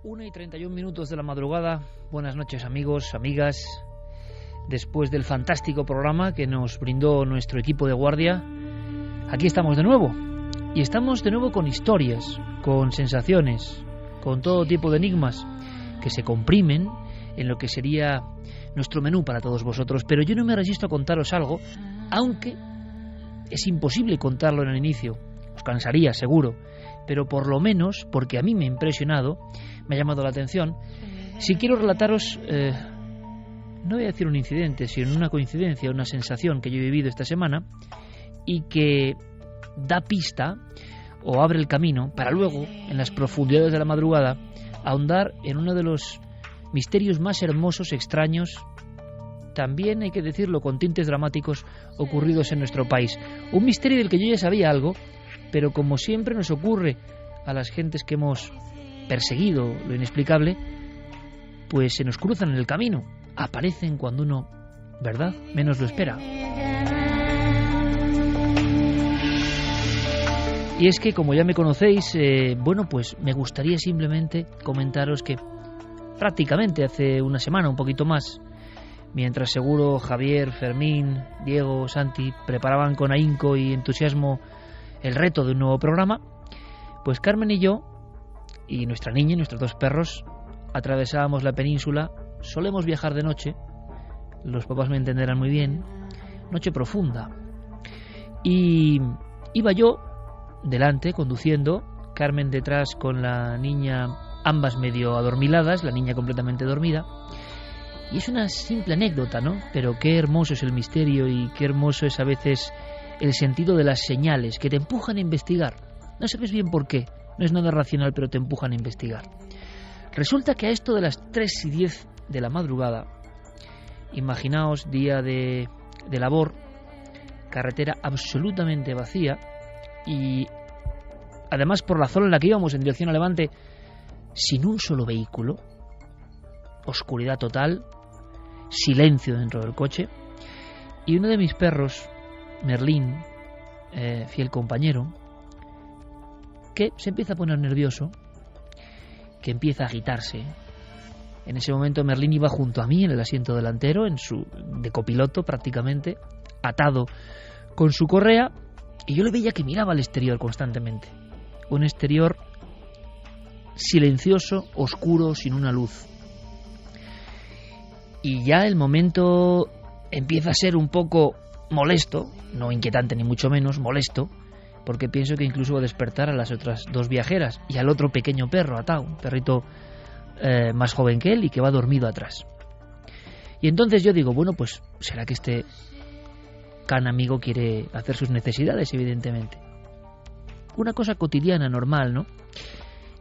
1:31 de la madrugada. Buenas noches, amigos, amigas. Después del fantástico programa que nos brindó nuestro equipo de guardia, aquí estamos de nuevo. Y estamos de nuevo con historias, con sensaciones, con todo tipo de enigmas que se comprimen en lo que sería nuestro menú para todos vosotros. Pero yo no me resisto a contaros algo, aunque es imposible contarlo en el inicio. Os cansaría, seguro. Pero por lo menos, porque a mí me ha impresionado, me ha llamado la atención, si quiero relataros, no voy a decir un incidente, sino una coincidencia, una sensación que yo he vivido esta semana y que da pista o abre el camino para luego, en las profundidades de la madrugada, ahondar en uno de los misterios más hermosos, extraños, también hay que decirlo con tintes dramáticos, ocurridos en nuestro país. Un misterio del que yo ya sabía algo, pero como siempre nos ocurre a las gentes que hemos perseguido lo inexplicable, pues se nos cruzan en el camino, aparecen cuando uno, ¿verdad?, menos lo espera. Y es que, como ya me conocéis, pues me gustaría simplemente comentaros que prácticamente hace una semana, un poquito más, mientras seguro Javier, Fermín, Diego, Santi preparaban con ahínco y entusiasmo el reto de un nuevo programa, pues Carmen y yo, y nuestra niña y nuestros dos perros, atravesábamos la península. Solemos viajar de noche, los papás me entenderán muy bien, noche profunda. Y iba yo delante, conduciendo, Carmen detrás con la niña, ambas medio adormiladas, la niña completamente dormida. Y es una simple anécdota, ¿no? Pero qué hermoso es el misterio y qué hermoso es a veces el sentido de las señales que te empujan a investigar. No sabes bien por qué, no es nada racional, pero te empujan a investigar. Resulta que a esto de las 3:10 de la madrugada, imaginaos día de labor, carretera absolutamente vacía y además por la zona en la que íbamos en dirección a Levante, sin un solo vehículo, oscuridad total, silencio dentro del coche, y uno de mis perros, Merlín, fiel compañero, que se empieza a poner nervioso, que empieza a agitarse. En ese momento Merlín iba junto a mí en el asiento delantero, de copiloto prácticamente, atado con su correa, y yo le veía que miraba al exterior constantemente. Un exterior silencioso, oscuro, sin una luz. Y ya el momento empieza a ser un poco molesto, no inquietante ni mucho menos, molesto, porque pienso que incluso va a despertar a las otras dos viajeras y al otro pequeño perro atado, un perrito más joven que él y que va dormido atrás. Y entonces yo digo, bueno, pues será que este can amigo quiere hacer sus necesidades, evidentemente. Una cosa cotidiana, normal, ¿no?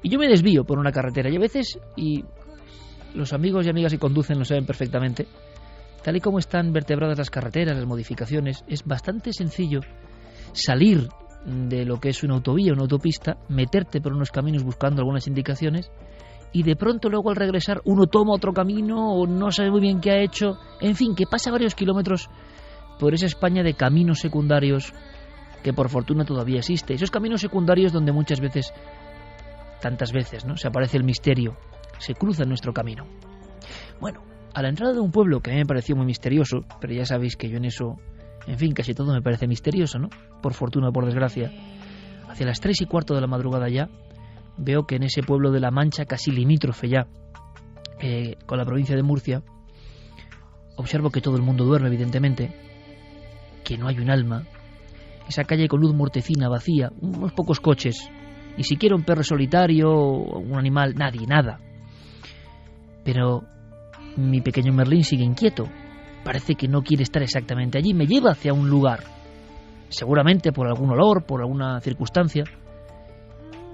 Y yo me desvío por una carretera y a veces, y los amigos y amigas que conducen lo saben perfectamente, tal y como están vertebradas las carreteras, las modificaciones, es bastante sencillo salir de lo que es una autovía, una autopista, meterte por unos caminos buscando algunas indicaciones y de pronto luego al regresar uno toma otro camino o no sabe muy bien qué ha hecho, en fin, que pasa varios kilómetros por esa España de caminos secundarios que por fortuna todavía existe. Esos caminos secundarios donde muchas veces, tantas veces, ¿no?, se aparece el misterio, se cruza en nuestro camino. Bueno, a la entrada de un pueblo que a mí me pareció muy misterioso, pero ya sabéis que yo en eso, en fin, casi todo me parece misterioso, ¿no?, por fortuna o por desgracia. Hacia las 3:15 de la madrugada ya, veo que en ese pueblo de La Mancha, casi limítrofe ya con la provincia de Murcia, observo que todo el mundo duerme, evidentemente, que no hay un alma, esa calle con luz mortecina, vacía, unos pocos coches, ni siquiera un perro solitario o un animal, nadie, nada. Pero mi pequeño Merlín sigue inquieto, parece que no quiere estar exactamente allí, me lleva hacia un lugar, seguramente por algún olor, por alguna circunstancia.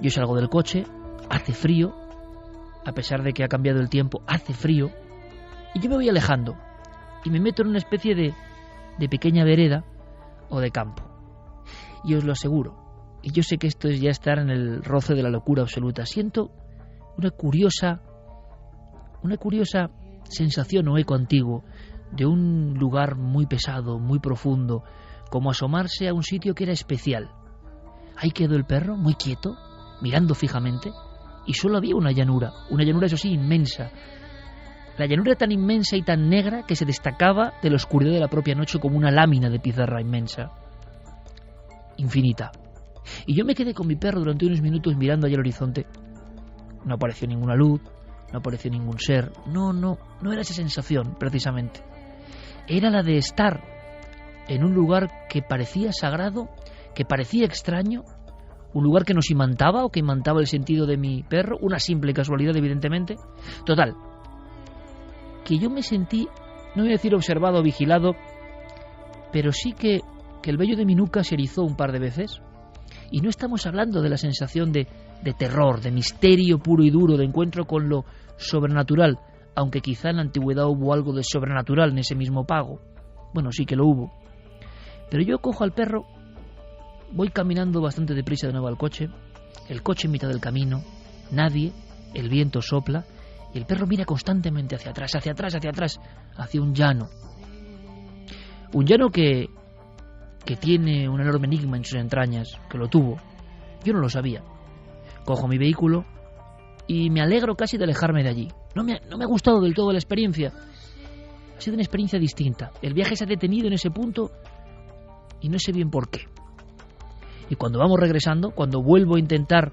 Yo salgo del coche, hace frío, a pesar de que ha cambiado el tiempo, hace frío, y yo me voy alejando, y me meto en una especie de pequeña vereda o de campo. Y os lo aseguro, y yo sé que esto es ya estar en el roce de la locura absoluta, siento una curiosa sensación o eco antiguo de un lugar muy pesado, muy profundo, como asomarse a un sitio que era especial. Ahí quedó el perro, muy quieto, mirando fijamente, y solo había una llanura eso sí inmensa. La llanura tan inmensa y tan negra que se destacaba de la oscuridad de la propia noche como una lámina de pizarra inmensa, infinita. Y yo me quedé con mi perro durante unos minutos mirando allá al horizonte. No apareció ninguna luz, no apareció ningún ser. No era esa sensación, precisamente. Era la de estar en un lugar que parecía sagrado, que parecía extraño, un lugar que nos imantaba o que imantaba el sentido de mi perro, una simple casualidad, evidentemente. Total, que yo me sentí, no voy a decir observado o vigilado, pero sí que el vello de mi nuca se erizó un par de veces. Y no estamos hablando de la sensación de terror, de misterio puro y duro, de encuentro con lo sobrenatural, aunque quizá en la antigüedad hubo algo de sobrenatural en ese mismo pago. Bueno, sí que lo hubo. Pero yo cojo al perro, voy caminando bastante deprisa de nuevo al coche, el coche en mitad del camino, nadie, el viento sopla, y el perro mira constantemente hacia atrás, hacia un llano. Un llano que tiene un enorme enigma en sus entrañas, que lo tuvo. Yo no lo sabía. Cojo mi vehículo y me alegro casi de alejarme de allí. No me ha gustado del todo la experiencia. Ha sido una experiencia distinta. El viaje se ha detenido en ese punto y no sé bien por qué. Y cuando vamos regresando, cuando vuelvo a intentar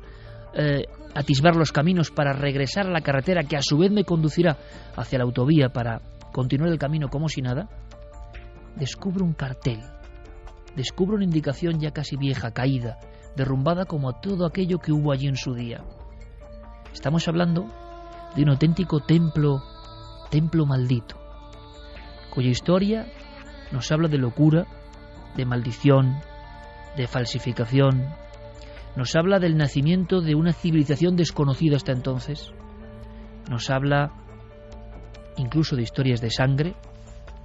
atisbar los caminos para regresar a la carretera que a su vez me conducirá hacia la autovía para continuar el camino como si nada, descubro un cartel. Descubro una indicación ya casi vieja, caída, derrumbada como todo aquello que hubo allí en su día. Estamos hablando de un auténtico templo maldito, cuya historia nos habla de locura, de maldición, de falsificación. Nos habla del nacimiento de una civilización desconocida hasta entonces. Nos habla incluso de historias de sangre,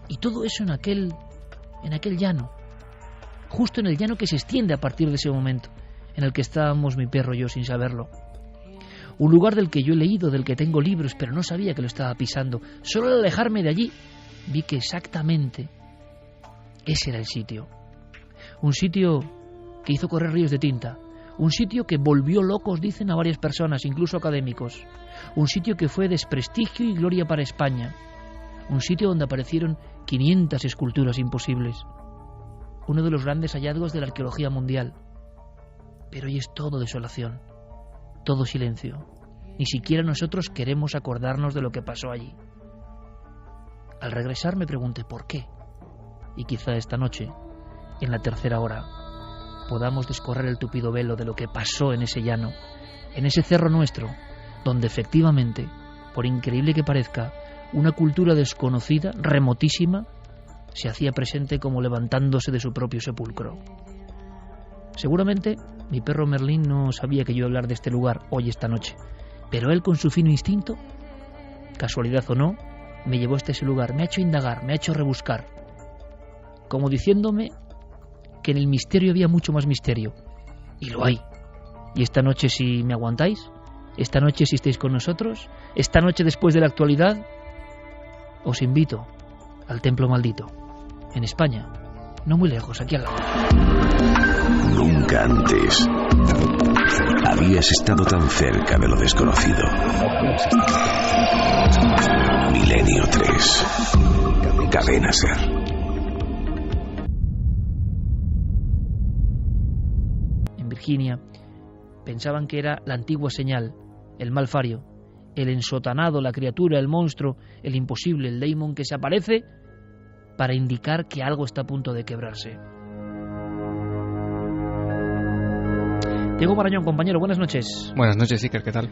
y todo eso en aquel llano. Justo en el llano que se extiende a partir de ese momento, en el que estábamos mi perro y yo sin saberlo. Un lugar del que yo he leído, del que tengo libros, pero no sabía que lo estaba pisando. Solo al alejarme de allí, vi que exactamente ese era el sitio. Un sitio que hizo correr ríos de tinta. Un sitio que volvió locos, dicen, a varias personas, incluso académicos. Un sitio que fue desprestigio y gloria para España. Un sitio donde aparecieron 500 esculturas imposibles. Uno de los grandes hallazgos de la arqueología mundial. Pero hoy es todo desolación, todo silencio. Ni siquiera nosotros queremos acordarnos de lo que pasó allí. Al regresar me pregunté por qué. Y quizá esta noche, en la tercera hora, podamos descorrer el tupido velo de lo que pasó en ese llano, en ese cerro nuestro, donde efectivamente, por increíble que parezca, una cultura desconocida, remotísima, se hacía presente como levantándose de su propio sepulcro. Seguramente mi perro Merlín no sabía que yo iba a hablar de este lugar hoy esta noche, pero él con su fino instinto, casualidad o no, me llevó hasta ese lugar, me ha hecho indagar, me ha hecho rebuscar, como diciéndome que en el misterio había mucho más misterio, y lo hay. Y esta noche, si me aguantáis, esta noche si estáis con nosotros, esta noche después de la actualidad, os invito al templo maldito, en España, no muy lejos, aquí al lado. Nunca antes habías estado tan cerca de lo desconocido. Milenio 3, Cadena Ser. En Virginia pensaban que era la antigua señal, el malfario, el ensotanado, la criatura, el monstruo, el imposible, el daemon que se aparece para indicar que algo está a punto de quebrarse. Diego Marañón, compañero, buenas noches. Buenas noches, Iker, ¿qué tal?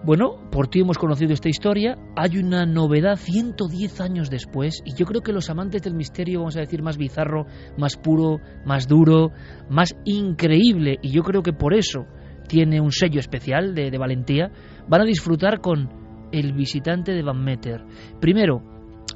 Bueno, por ti hemos conocido esta historia. Hay una novedad 110 años después, y yo creo que los amantes del misterio, vamos a decir, más bizarro, más puro, más duro, más increíble, y yo creo que por eso tiene un sello especial de valentía, van a disfrutar con El visitante de Van Meter. Primero,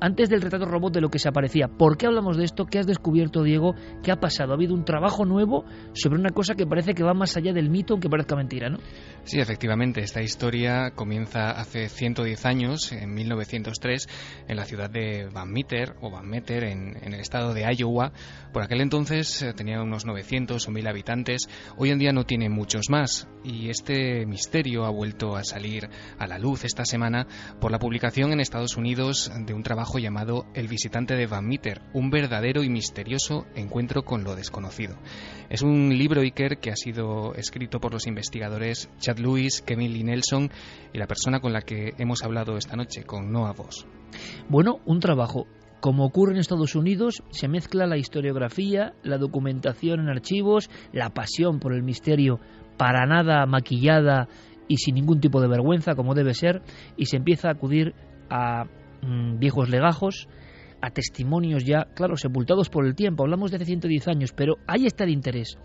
antes del retrato robot de lo que se aparecía. ¿Por qué hablamos de esto? ¿Qué has descubierto, Diego? ¿Qué ha pasado? Ha habido un trabajo nuevo sobre una cosa que parece que va más allá del mito, aunque parezca mentira, ¿no? Sí, efectivamente, esta historia comienza hace 110 años, en 1903, en la ciudad de Van Meter, en el estado de Iowa. Por aquel entonces tenía unos 900 o 1000 habitantes, hoy en día no tiene muchos más, y este misterio ha vuelto a salir a la luz esta semana por la publicación en Estados Unidos de un trabajo llamado El visitante de Van Meter, un verdadero y misterioso encuentro con lo desconocido. Es un libro, Iker, que ha sido escrito por los investigadores Chad Lewis, Kevin Lee Nelson y la persona con la que hemos hablado esta noche, con Noah Voss. Bueno, un trabajo. Como ocurre en Estados Unidos, se mezcla la historiografía, la documentación en archivos, la pasión por el misterio para nada maquillada y sin ningún tipo de vergüenza, como debe ser, y se empieza a acudir a viejos legajos, a testimonios ya, claro, sepultados por el tiempo. Hablamos de hace 110 años, pero ahí está el interés.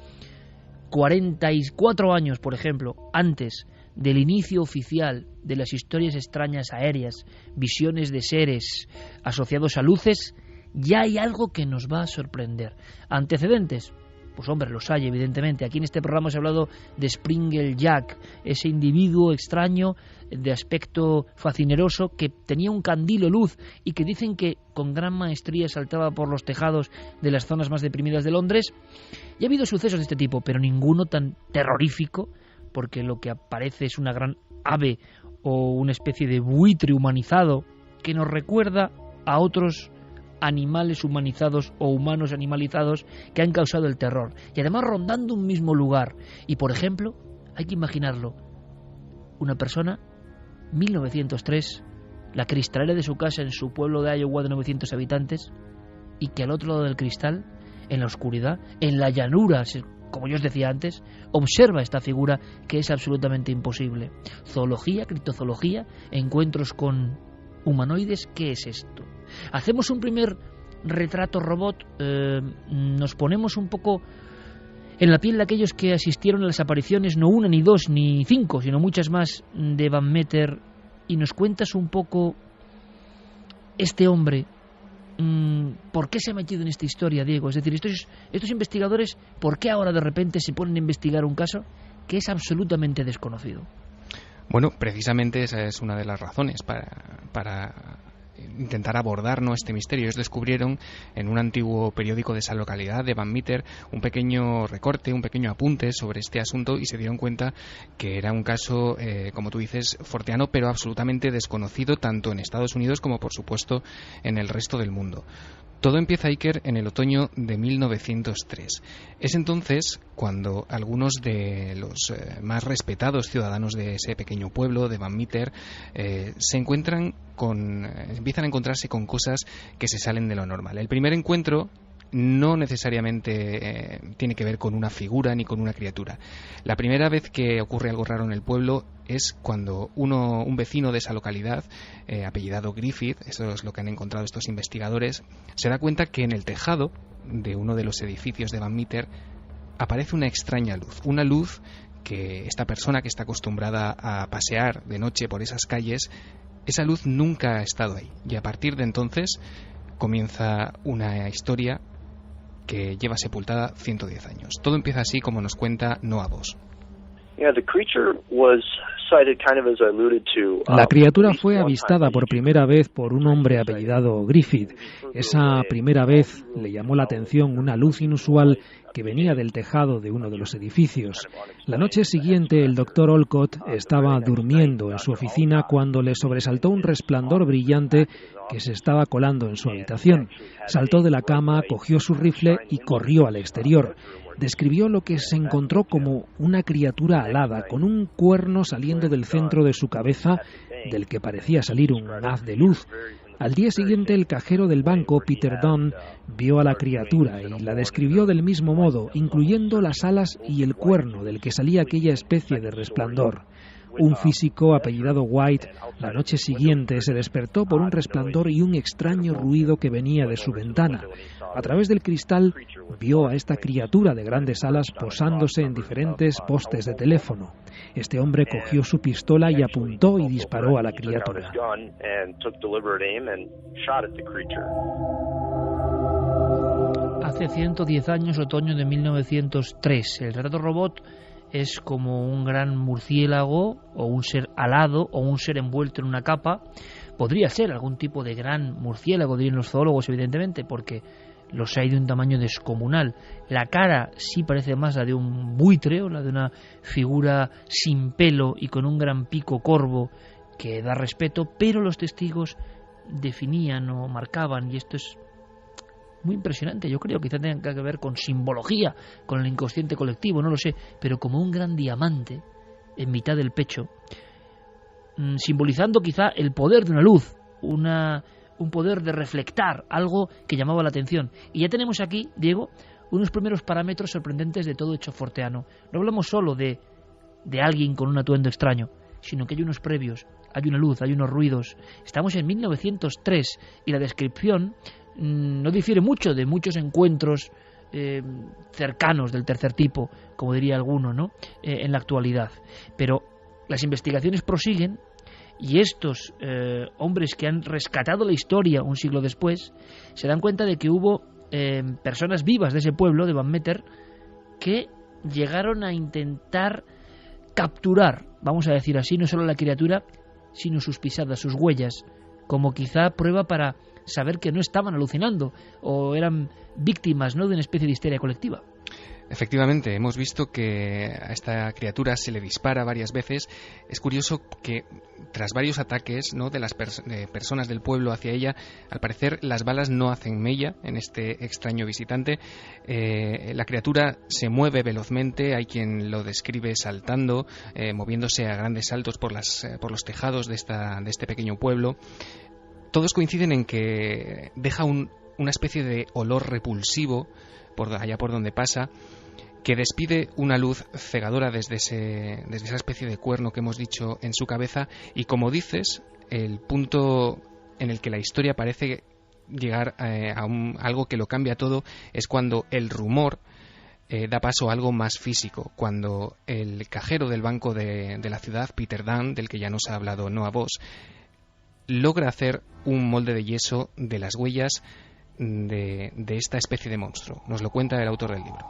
44 años, por ejemplo, antes del inicio oficial de las historias extrañas aéreas, visiones de seres asociados a luces, ya hay algo que nos va a sorprender. ¿Antecedentes? Pues hombre, los hay, evidentemente. Aquí en este programa se ha hablado de Springle Jack, ese individuo extraño de aspecto fascineroso que tenía un candil o luz y que dicen que con gran maestría saltaba por los tejados de las zonas más deprimidas de Londres. Y ha habido sucesos de este tipo, pero ninguno tan terrorífico, porque lo que aparece es una gran ave o una especie de buitre humanizado que nos recuerda a otros animales humanizados o humanos animalizados que han causado el terror, y además rondando un mismo lugar. Y por ejemplo, hay que imaginarlo, una persona, 1903, la cristalera de su casa en su pueblo de Iowa de 900 habitantes, y que al otro lado del cristal, en la oscuridad, en la llanura, como yo os decía antes, observa esta figura que es absolutamente imposible. Zoología, criptozoología, encuentros con humanoides, ¿qué es esto? Hacemos un primer retrato robot, nos ponemos un poco en la piel de aquellos que asistieron a las apariciones, no una, ni dos, ni cinco, sino muchas más, de Van Meter, y nos cuentas un poco este hombre, ¿por qué se ha metido en esta historia, Diego? Es decir, estos investigadores, ¿por qué ahora de repente se ponen a investigar un caso que es absolutamente desconocido? Bueno, precisamente esa es una de las razones para intentar abordar este misterio. Ellos descubrieron en un antiguo periódico de esa localidad de Van Meter un pequeño recorte, un pequeño apunte sobre este asunto, y se dieron cuenta que era un caso, como tú dices, forteano, pero absolutamente desconocido tanto en Estados Unidos como, por supuesto, en el resto del mundo. Todo empieza, Iker, en el otoño de 1903. Es entonces cuando algunos de los más respetados ciudadanos de ese pequeño pueblo de Van Meter empiezan a encontrarse con cosas que se salen de lo normal. El primer encuentro no necesariamente tiene que ver con una figura ni con una criatura. La primera vez que ocurre algo raro en el pueblo es cuando un vecino de esa localidad, apellidado Griffith, eso es lo que han encontrado estos investigadores, se da cuenta que en el tejado de uno de los edificios de Van Meter aparece una extraña luz, una luz que esta persona que está acostumbrada a pasear de noche por esas calles, esa luz nunca ha estado ahí, y a partir de entonces comienza una historia que lleva sepultada 110 años. Todo empieza así, como nos cuenta Noah Voss. La criatura fue avistada por primera vez por un hombre apellidado Griffith. Esa primera vez le llamó la atención una luz inusual que venía del tejado de uno de los edificios. La noche siguiente, el doctor Olcott estaba durmiendo en su oficina cuando le sobresaltó un resplandor brillante que se estaba colando en su habitación. Saltó de la cama, cogió su rifle y corrió al exterior. Describió lo que se encontró como una criatura alada, con un cuerno saliendo del centro de su cabeza, del que parecía salir un haz de luz. Al día siguiente, el cajero del banco, Peter Dunn, vio a la criatura y la describió del mismo modo, incluyendo las alas y el cuerno del que salía aquella especie de resplandor. Un físico apellidado White, la noche siguiente se despertó por un resplandor y un extraño ruido que venía de su ventana. A través del cristal vio a esta criatura de grandes alas posándose en diferentes postes de teléfono. Este hombre cogió su pistola y apuntó y disparó a la criatura. Hace 110 años, otoño de 1903, el retrato robot es como un gran murciélago o un ser alado o un ser envuelto en una capa. Podría ser algún tipo de gran murciélago, dirían los zoólogos, evidentemente, porque los hay de un tamaño descomunal. La cara sí parece más la de un buitre o la de una figura sin pelo y con un gran pico corvo que da respeto, pero los testigos definían o marcaban, y esto es muy impresionante, yo creo, quizá tenga que ver con simbología, con el inconsciente colectivo, no lo sé, pero como un gran diamante en mitad del pecho, simbolizando quizá el poder de una luz, un poder de reflectar, algo que llamaba la atención. Y ya tenemos aquí, Diego, unos primeros parámetros sorprendentes de todo hecho forteano. No hablamos solo de alguien con un atuendo extraño, sino que hay unos previos, hay una luz, hay unos ruidos. Estamos en 1903 y la descripción no difiere mucho de muchos encuentros cercanos del tercer tipo, como diría alguno, ¿no? En la actualidad. Pero las investigaciones prosiguen y estos hombres que han rescatado la historia un siglo después se dan cuenta de que hubo personas vivas de ese pueblo, de Van Meter, que llegaron a intentar capturar, vamos a decir así, no solo la criatura, sino sus pisadas, sus huellas, como quizá prueba para saber que no estaban alucinando o eran víctimas, ¿no?, de una especie de histeria colectiva. Efectivamente, hemos visto que a esta criatura se le dispara varias veces. Es curioso que tras varios ataques, ¿no?, de las personas del pueblo hacia ella, al parecer las balas no hacen mella en este extraño visitante. La criatura se mueve velozmente, hay quien lo describe saltando, moviéndose a grandes saltos por los tejados de este pequeño pueblo. Todos coinciden en que deja una especie de olor repulsivo por allá por donde pasa, que despide una luz cegadora desde esa especie de cuerno que hemos dicho en su cabeza, y como dices, el punto en el que la historia parece llegar a algo que lo cambia todo es cuando el rumor da paso a algo más físico, cuando el cajero del banco de la ciudad, Peter Dunn, del que ya nos ha hablado Noah Voss, logra hacer un molde de yeso de las huellas de esta especie de monstruo. Nos lo cuenta el autor del libro.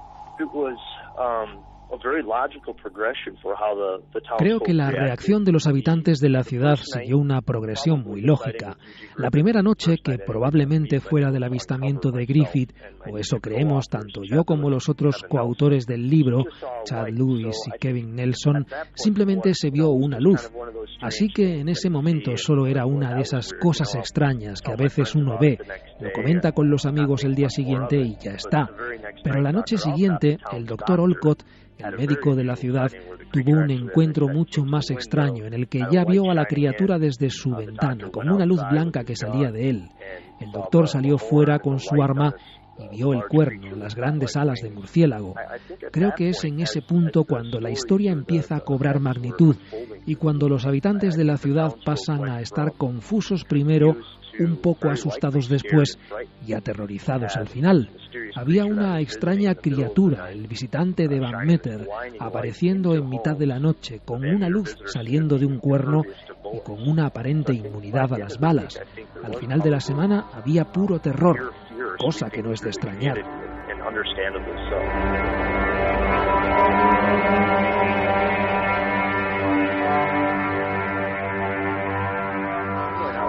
Creo que la reacción de los habitantes de la ciudad siguió una progresión muy lógica. La primera noche, que probablemente fuera del avistamiento de Griffith, o eso creemos tanto yo como los otros coautores del libro, Chad Lewis y Kevin Nelson, simplemente se vio una luz. Así que en ese momento solo era una de esas cosas extrañas que a veces uno ve, lo comenta con los amigos el día siguiente y ya está. Pero la noche siguiente, el doctor Olcott, el médico de la ciudad, tuvo un encuentro mucho más extraño en el que ya vio a la criatura desde su ventana, con una luz blanca que salía de él. El doctor salió fuera con su arma y vio el cuerno, las grandes alas de murciélago. Creo que es en ese punto cuando la historia empieza a cobrar magnitud y cuando los habitantes de la ciudad pasan a estar confusos primero, un poco asustados después y aterrorizados al final. Había una extraña criatura, el visitante de Van Meter, apareciendo en mitad de la noche con una luz saliendo de un cuerno y con una aparente inmunidad a las balas. Al final de la semana había puro terror, cosa que no es de extrañar.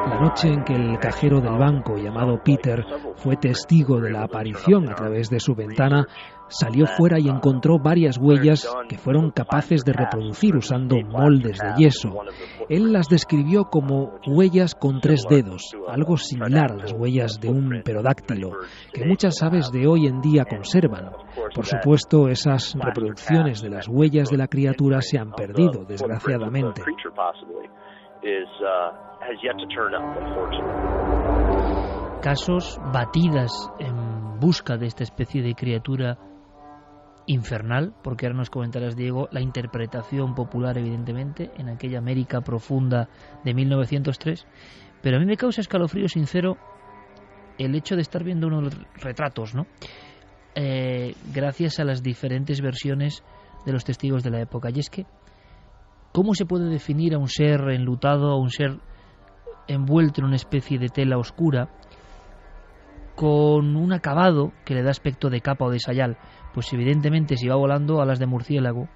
La noche en que el cajero del banco, llamado Peter, fue testigo de la aparición a través de su ventana, salió fuera y encontró varias huellas que fueron capaces de reproducir usando moldes de yeso. Él las describió como huellas con 3 dedos, algo similar a las huellas de un pterodáctilo, que muchas aves de hoy en día conservan. Por supuesto, esas reproducciones de las huellas de la criatura se han perdido, desgraciadamente. Casos, batidas en busca de esta especie de criatura infernal, porque ahora nos comentarás, Diego, la interpretación popular, evidentemente, en aquella América profunda de 1903, pero a mí me causa escalofrío sincero el hecho de estar viendo unos retratos, ¿no? Gracias a las diferentes versiones de los testigos de la época. Y es que, ¿cómo se puede definir a un ser enlutado, a un ser envuelto en una especie de tela oscura, con un acabado que le da aspecto de capa o de sayal? Pues evidentemente si va volando, alas de murciélago,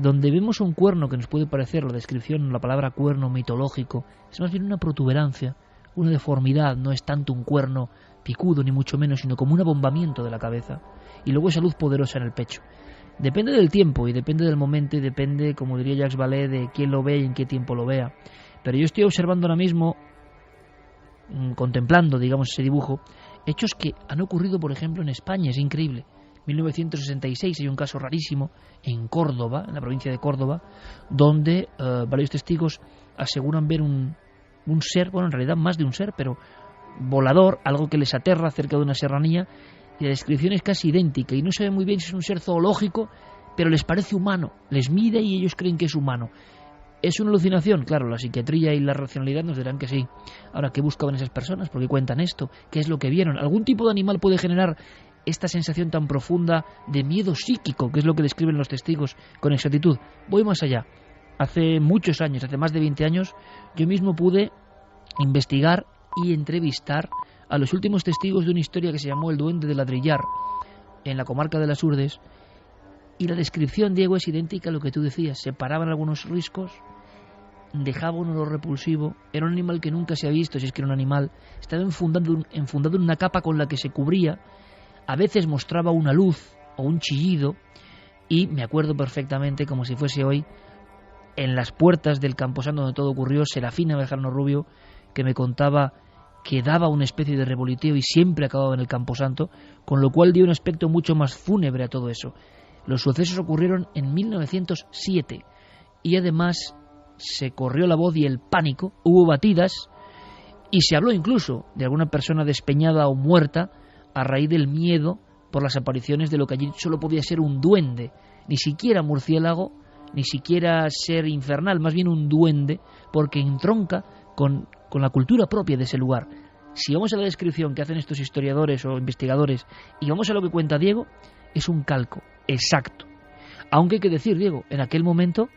donde vemos un cuerno que nos puede parecer, la descripción, la palabra cuerno mitológico, es más bien una protuberancia, una deformidad, no es tanto un cuerno picudo ni mucho menos, sino como un abombamiento de la cabeza, y luego esa luz poderosa en el pecho. Depende del tiempo y depende del momento y depende, como diría Jacques Vallée, de quién lo ve y en qué tiempo lo vea. Pero yo estoy observando ahora mismo, contemplando, digamos, ese dibujo, hechos que han ocurrido, por ejemplo, en España. Es increíble. 1966 hay un caso rarísimo en Córdoba, en la provincia de Córdoba, donde varios testigos aseguran ver un ser, bueno, en realidad más de un ser, pero volador, algo que les aterra cerca de una serranía, y la descripción es casi idéntica, y no saben muy bien si es un ser zoológico, pero les parece humano, les mide y ellos creen que es humano. ¿Es una alucinación? Claro, la psiquiatría y la racionalidad nos dirán que sí. Ahora, ¿qué buscaban esas personas? ¿Por qué cuentan esto? ¿Qué es lo que vieron? ¿Algún tipo de animal puede generar esta sensación tan profunda de miedo psíquico, que es lo que describen los testigos con exactitud? Voy más allá. Hace muchos años, hace más de 20 años, yo mismo pude investigar y entrevistar a los últimos testigos de una historia que se llamó El Duende de Ladrillar, en la comarca de las Urdes, y la descripción, Diego, es idéntica a lo que tú decías. Se paraban algunos riscos, dejaba un olor repulsivo, era un animal que nunca se ha visto, si es que era un animal, estaba enfundado en una capa con la que se cubría, a veces mostraba una luz o un chillido, y me acuerdo perfectamente, como si fuese hoy, en las puertas del camposanto donde todo ocurrió, Serafina Bejarano Rubio, que me contaba que daba una especie de revoloteo y siempre acababa en el camposanto, con lo cual dio un aspecto mucho más fúnebre a todo eso. Los sucesos ocurrieron en 1907 y además se corrió la voz y el pánico, hubo batidas y se habló incluso de alguna persona despeñada o muerta a raíz del miedo por las apariciones de lo que allí solo podía ser un duende, ni siquiera murciélago, ni siquiera ser infernal, más bien un duende, porque entronca con la cultura propia de ese lugar. Si vamos a la descripción que hacen estos historiadores o investigadores y vamos a lo que cuenta Diego, es un calco exacto. Aunque hay que decir, Diego, en aquel momento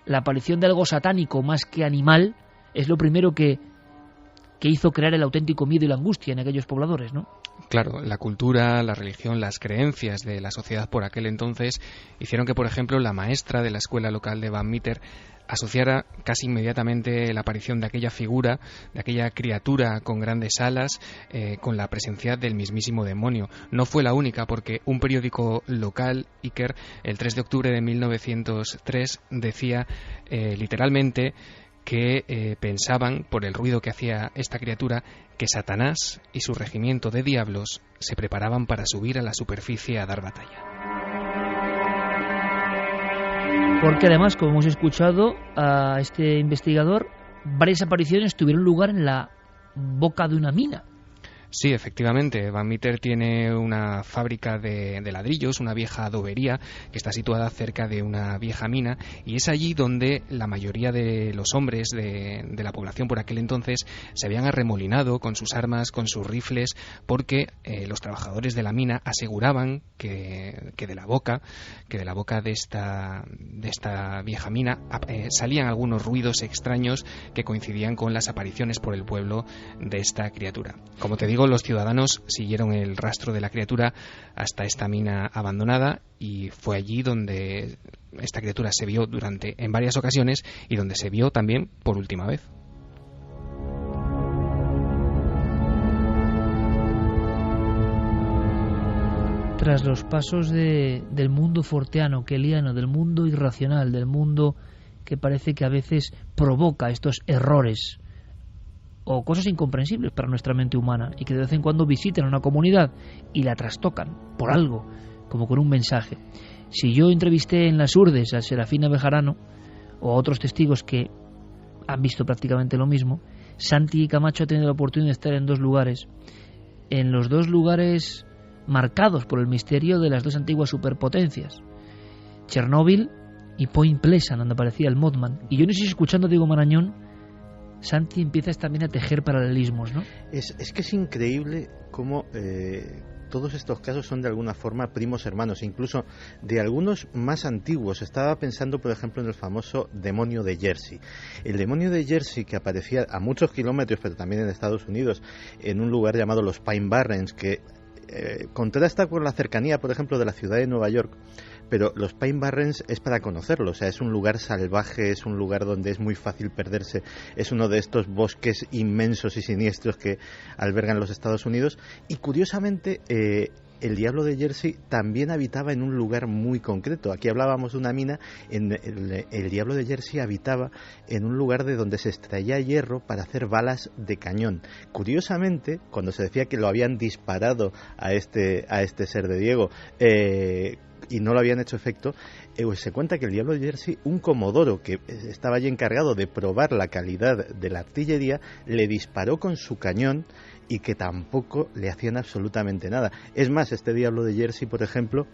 la aparición de algo satánico más que animal es lo primero que hizo crear el auténtico miedo y la angustia en aquellos pobladores, ¿no? Claro, la cultura, la religión, las creencias de la sociedad por aquel entonces hicieron que, por ejemplo, la maestra de la escuela local de Van Meter asociara casi inmediatamente la aparición de aquella figura, de aquella criatura con grandes alas, con la presencia del mismísimo demonio. No fue la única, porque un periódico local, Iker, el 3 de octubre de 1903, decía literalmente que pensaban, por el ruido que hacía esta criatura, que Satanás y su regimiento de diablos se preparaban para subir a la superficie a dar batalla. Porque además, como hemos escuchado a este investigador, varias apariciones tuvieron lugar en la boca de una mina. Sí, efectivamente. Van Meter tiene una fábrica de ladrillos, una vieja adobería que está situada cerca de una vieja mina, y es allí donde la mayoría de los hombres de la población por aquel entonces se habían arremolinado con sus armas, con sus rifles, porque los trabajadores de la mina aseguraban que de la boca de esta vieja mina salían algunos ruidos extraños que coincidían con las apariciones por el pueblo de esta criatura. Como te digo, los ciudadanos siguieron el rastro de la criatura hasta esta mina abandonada, y fue allí donde esta criatura se vio en varias ocasiones y donde se vio también por última vez. Tras los pasos del mundo forteano, keliano, del mundo irracional, del mundo que parece que a veces provoca estos errores o cosas incomprensibles para nuestra mente humana, y que de vez en cuando visitan a una comunidad y la trastocan por algo, como con un mensaje. Si yo entrevisté en las Urdes a Serafina Bejarano o a otros testigos que han visto prácticamente lo mismo, Santi Camacho ha tenido la oportunidad de estar en dos lugares. En los dos lugares marcados por el misterio de las dos antiguas superpotencias, Chernóbil y Point Pleasant, donde aparecía el Mothman. Y yo no sé si escuchando a Diego Marañón, Santi, empiezas también a tejer paralelismos, ¿no? Es que es increíble cómo todos estos casos son de alguna forma primos hermanos, incluso de algunos más antiguos. Estaba pensando, por ejemplo, en el famoso demonio de Jersey. El demonio de Jersey, que aparecía a muchos kilómetros, pero también en Estados Unidos, en un lugar llamado los Pine Barrens, que contrasta con la cercanía, por ejemplo, de la ciudad de Nueva York. Pero los Pine Barrens es para conocerlo, o sea, es un lugar salvaje, es un lugar donde es muy fácil perderse, es uno de estos bosques inmensos y siniestros que albergan los Estados Unidos. Y curiosamente, el diablo de Jersey también habitaba en un lugar muy concreto. Aquí hablábamos de una mina, el diablo de Jersey habitaba en un lugar de donde se extraía hierro para hacer balas de cañón. Curiosamente, cuando se decía que lo habían disparado a este ser de Diego, y no lo habían hecho efecto, se cuenta que el diablo de Jersey, un comodoro que estaba allí encargado de probar la calidad de la artillería, le disparó con su cañón y que tampoco le hacían absolutamente nada. Es más, este diablo de Jersey, por ejemplo,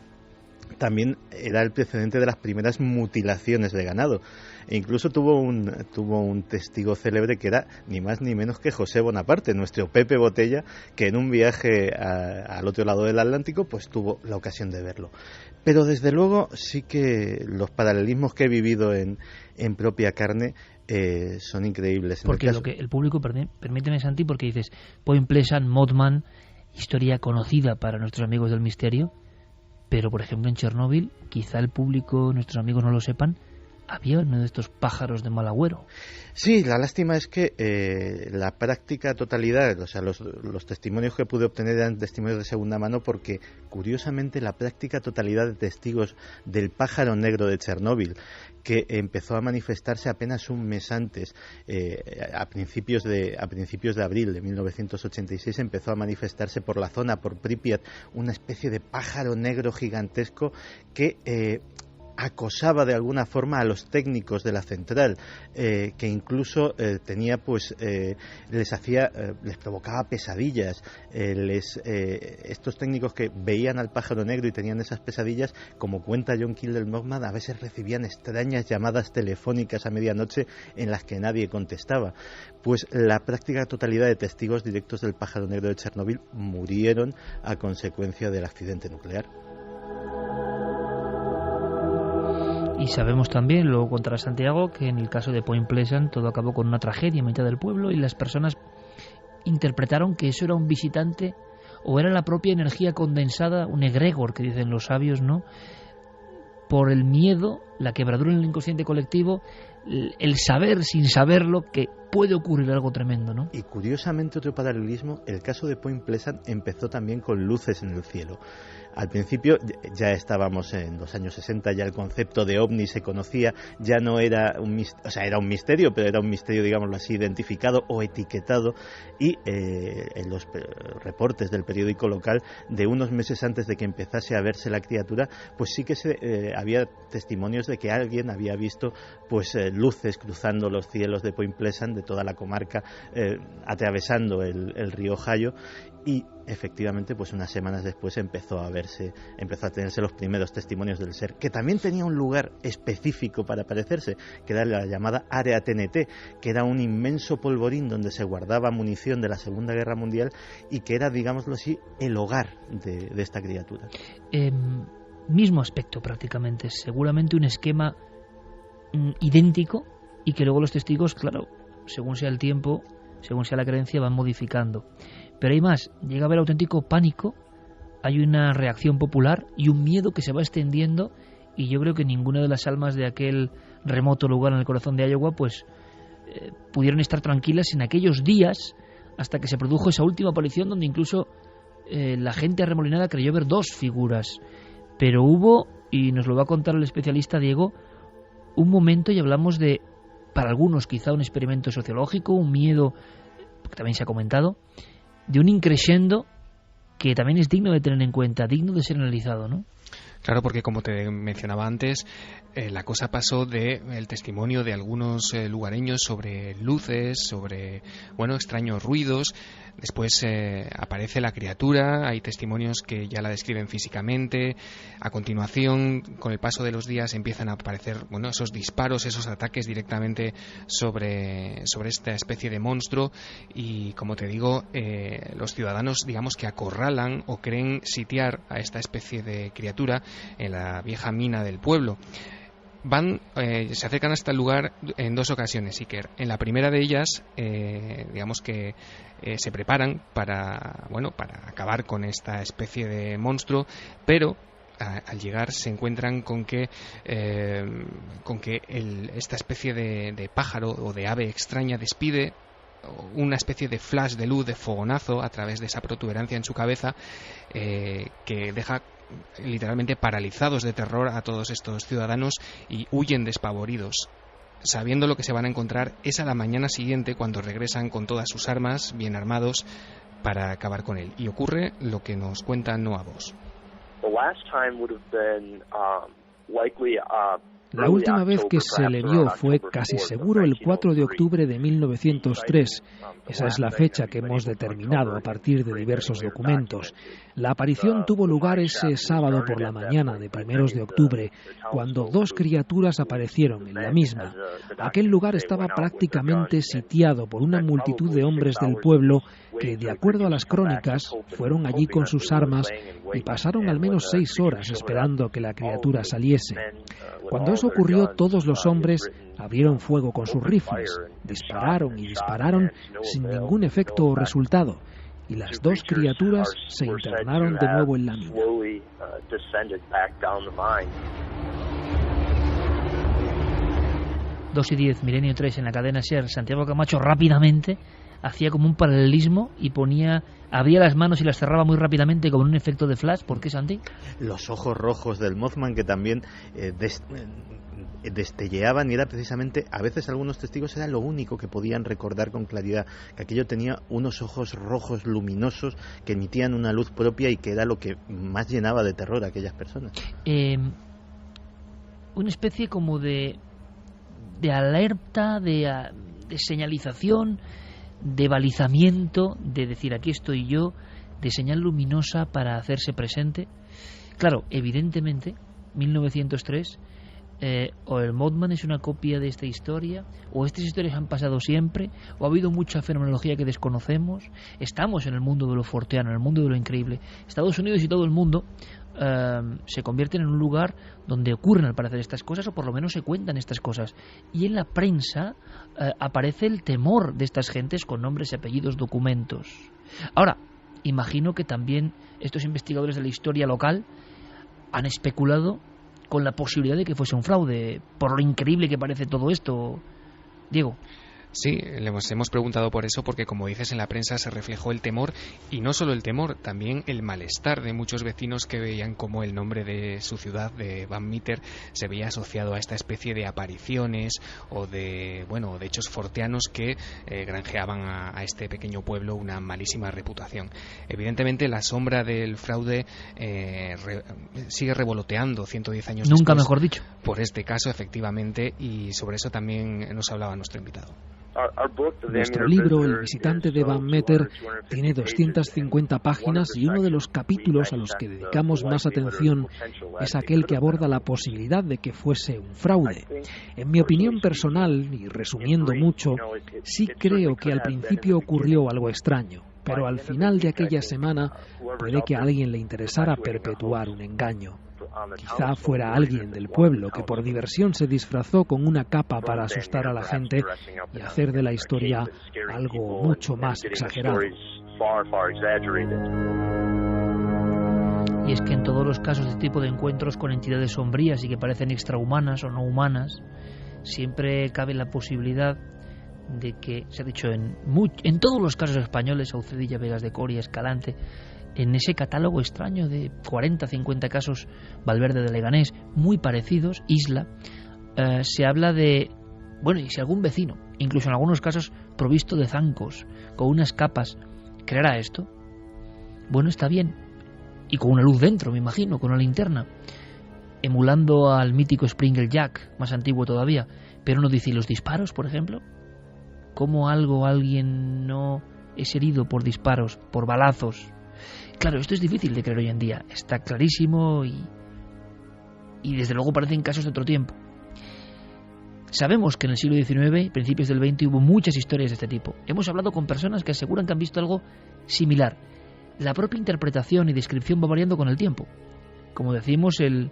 también era el precedente de las primeras mutilaciones de ganado. E incluso tuvo un testigo célebre que era ni más ni menos que José Bonaparte, nuestro Pepe Botella, que en un viaje al otro lado del Atlántico pues tuvo la ocasión de verlo. Pero desde luego sí que los paralelismos que he vivido en propia carne son increíbles. Porque lo que el público, permíteme, Santi, porque dices Point Pleasant, Mothman, historia conocida para nuestros amigos del misterio, pero por ejemplo en Chernóbil, quizá el público, nuestros amigos no lo sepan, había uno de estos pájaros de mal agüero. Sí, la lástima es que la práctica totalidad, o sea, los testimonios que pude obtener eran testimonios de segunda mano, porque curiosamente la práctica totalidad de testigos del pájaro negro de Chernóbil, que empezó a manifestarse apenas un mes antes, a principios de abril de 1986, empezó a manifestarse por la zona, por Pripyat, una especie de pájaro negro gigantesco que acosaba de alguna forma a los técnicos de la central, que incluso tenía les provocaba pesadillas. Estos técnicos que veían al pájaro negro y tenían esas pesadillas, como cuenta John Keel del Mothman, a veces recibían extrañas llamadas telefónicas a medianoche en las que nadie contestaba. Pues la práctica totalidad de testigos directos del pájaro negro de Chernóbil murieron a consecuencia del accidente nuclear. Y sabemos también, luego contará Santiago, que en el caso de Point Pleasant todo acabó con una tragedia en mitad del pueblo y las personas interpretaron que eso era un visitante o era la propia energía condensada, un egregor que dicen los sabios, ¿no? Por el miedo, la quebradura en el inconsciente colectivo, el saber sin saberlo que puede ocurrir algo tremendo, ¿no? Y curiosamente, otro paralelismo, el caso de Point Pleasant empezó también con luces en el cielo. Al principio ya estábamos en los años 60, ya el concepto de ovni se conocía, ya no era era un misterio, pero era un misterio, digámoslo así, identificado o etiquetado, y en los reportes del periódico local, de unos meses antes de que empezase a verse la criatura, pues sí que había testimonios de que alguien había visto luces cruzando los cielos de Point Pleasant, de toda la comarca, atravesando el río Ohio, y efectivamente pues unas semanas después empezó a tenerse los primeros testimonios del ser, que también tenía un lugar específico para aparecerse, que era la llamada área TNT, que era un inmenso polvorín donde se guardaba munición de la Segunda Guerra Mundial y que era, digámoslo así, el hogar de esta criatura. Mismo aspecto prácticamente, seguramente un esquema idéntico, y que luego los testigos, claro, según sea el tiempo, según sea la creencia, van modificando. Pero hay más, llega a haber auténtico pánico, hay una reacción popular y un miedo que se va extendiendo, y yo creo que ninguna de las almas de aquel remoto lugar en el corazón de Iowa pudieron estar tranquilas en aquellos días, hasta que se produjo esa última aparición donde incluso la gente arremolinada creyó ver dos figuras. Pero hubo, y nos lo va a contar el especialista Diego, un momento, y hablamos de, para algunos quizá un experimento sociológico, un miedo, que también se ha comentado, de un increscendo que también es digno de tener en cuenta, digno de ser analizado, ¿no? Claro, porque como te mencionaba antes, la cosa pasó del testimonio de algunos lugareños sobre luces, sobre, extraños ruidos. Después aparece la criatura, hay testimonios que ya la describen físicamente. A continuación, con el paso de los días, empiezan a aparecer, esos disparos, esos ataques directamente sobre esta especie de monstruo. Y, como te digo, los ciudadanos, digamos que acorralan o creen sitiar a esta especie de criatura en la vieja mina del pueblo. Se acercan hasta el lugar en 2 ocasiones, Iker. En la primera de ellas, digamos que se preparan para acabar con esta especie de monstruo, pero al llegar se encuentran con que esta especie de pájaro o de ave extraña despide una especie de flash de luz, de fogonazo a través de esa protuberancia en su cabeza, que deja literalmente paralizados de terror a todos estos ciudadanos y huyen despavoridos. Sabiendo lo que se van a encontrar, es a la mañana siguiente cuando regresan con todas sus armas, bien armados, para acabar con él. Y ocurre lo que nos cuenta Noah Voss. La última vez que se le vio fue casi seguro el 4 de octubre de 1903. Esa es la fecha que hemos determinado a partir de diversos documentos. La aparición tuvo lugar ese sábado por la mañana de 1 de octubre, cuando 2 criaturas aparecieron en la misma. Aquel lugar estaba prácticamente sitiado por una multitud de hombres del pueblo que, de acuerdo a las crónicas, fueron allí con sus armas y pasaron al menos 6 horas esperando que la criatura saliese. Cuando eso ocurrió, todos los hombres abrieron fuego con sus rifles, dispararon y dispararon sin ningún efecto o resultado, y las 2 criaturas se internaron de nuevo en la mina. 2:10, Milenio 3 en la cadena SER. Santiago Camacho rápidamente hacía como un paralelismo y abría las manos y las cerraba muy rápidamente como un efecto de flash. ¿Por qué, Santi? Los ojos rojos del Mothman, que también destelleaban, y era precisamente, a veces algunos testigos era lo único que podían recordar con claridad, que aquello tenía unos ojos rojos luminosos que emitían una luz propia y que era lo que más llenaba de terror a aquellas personas. Una especie como de alerta, de señalización, de balizamiento, de decir aquí estoy yo, de señal luminosa para hacerse presente. Claro, evidentemente 1903 o el Mothman es una copia de esta historia, o estas historias han pasado siempre, o ha habido mucha fenomenología que desconocemos. Estamos en el mundo de lo forteano, en el mundo de lo increíble. Estados Unidos y todo el mundo se convierten en un lugar donde ocurren al parecer estas cosas, o por lo menos se cuentan estas cosas, y en la prensa aparece el temor de estas gentes con nombres y apellidos, documentos. Ahora, imagino que también estos investigadores de la historia local han especulado con la posibilidad de que fuese un fraude, por lo increíble que parece todo esto, Diego. Sí, le hemos preguntado por eso, porque como dices, en la prensa se reflejó el temor, y no solo el temor, también el malestar de muchos vecinos que veían cómo el nombre de su ciudad, de Van Meter, se veía asociado a esta especie de apariciones o de hechos forteanos que granjeaban a este pequeño pueblo una malísima reputación. Evidentemente la sombra del fraude sigue revoloteando 110 años Nunca después, mejor dicho, por este caso, efectivamente, y sobre eso también nos hablaba nuestro invitado. Nuestro libro, El visitante de Van Meter, tiene 250 páginas, y uno de los capítulos a los que dedicamos más atención es aquel que aborda la posibilidad de que fuese un fraude. En mi opinión personal, y resumiendo mucho, sí creo que al principio ocurrió algo extraño, pero al final de aquella semana puede que a alguien le interesara perpetuar un engaño. Quizá fuera alguien del pueblo que por diversión se disfrazó con una capa para asustar a la gente y hacer de la historia algo mucho más exagerado. Y es que en todos los casos de este tipo de encuentros con entidades sombrías y que parecen extrahumanas o no humanas, siempre cabe la posibilidad de que, se ha dicho en todos los casos españoles, Saucedilla, Vegas de Coria, Escalante, en ese catálogo extraño de 40, 50 casos, Valverde de Leganés, muy parecidos, Isla, se habla de, y si algún vecino, incluso en algunos casos provisto de zancos, con unas capas, ¿creerá esto? Bueno, está bien, y con una luz dentro, me imagino, con una linterna, emulando al mítico Springer Jack, más antiguo todavía. Pero uno dice, ¿y los disparos, por ejemplo? ¿Cómo alguien no es herido por disparos, por balazos? Claro, esto es difícil de creer hoy en día, está clarísimo y desde luego parecen casos de otro tiempo. Sabemos que en el siglo XIX, principios del XX, hubo muchas historias de este tipo. Hemos hablado con personas que aseguran que han visto algo similar. La propia interpretación y descripción va variando con el tiempo. Como decimos, el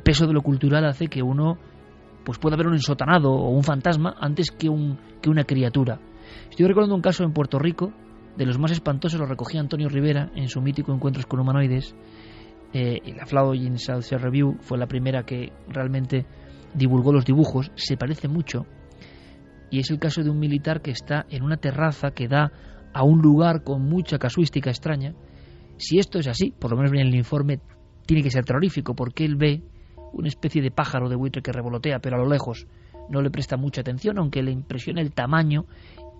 peso de lo cultural hace que uno pues pueda ver un ensotanado o un fantasma antes que una criatura. Estoy recordando un caso en Puerto Rico, de los más espantosos, lo recogía Antonio Rivera en su mítico Encuentros con Humanoides. La Flowing South Sea Review fue la primera que realmente divulgó los dibujos. Se parece mucho, y es el caso de un militar que está en una terraza que da a un lugar con mucha casuística extraña. Si esto es así, por lo menos en el informe, tiene que ser terrorífico, porque él ve una especie de pájaro de buitre que revolotea, pero a lo lejos no le presta mucha atención, aunque le impresiona el tamaño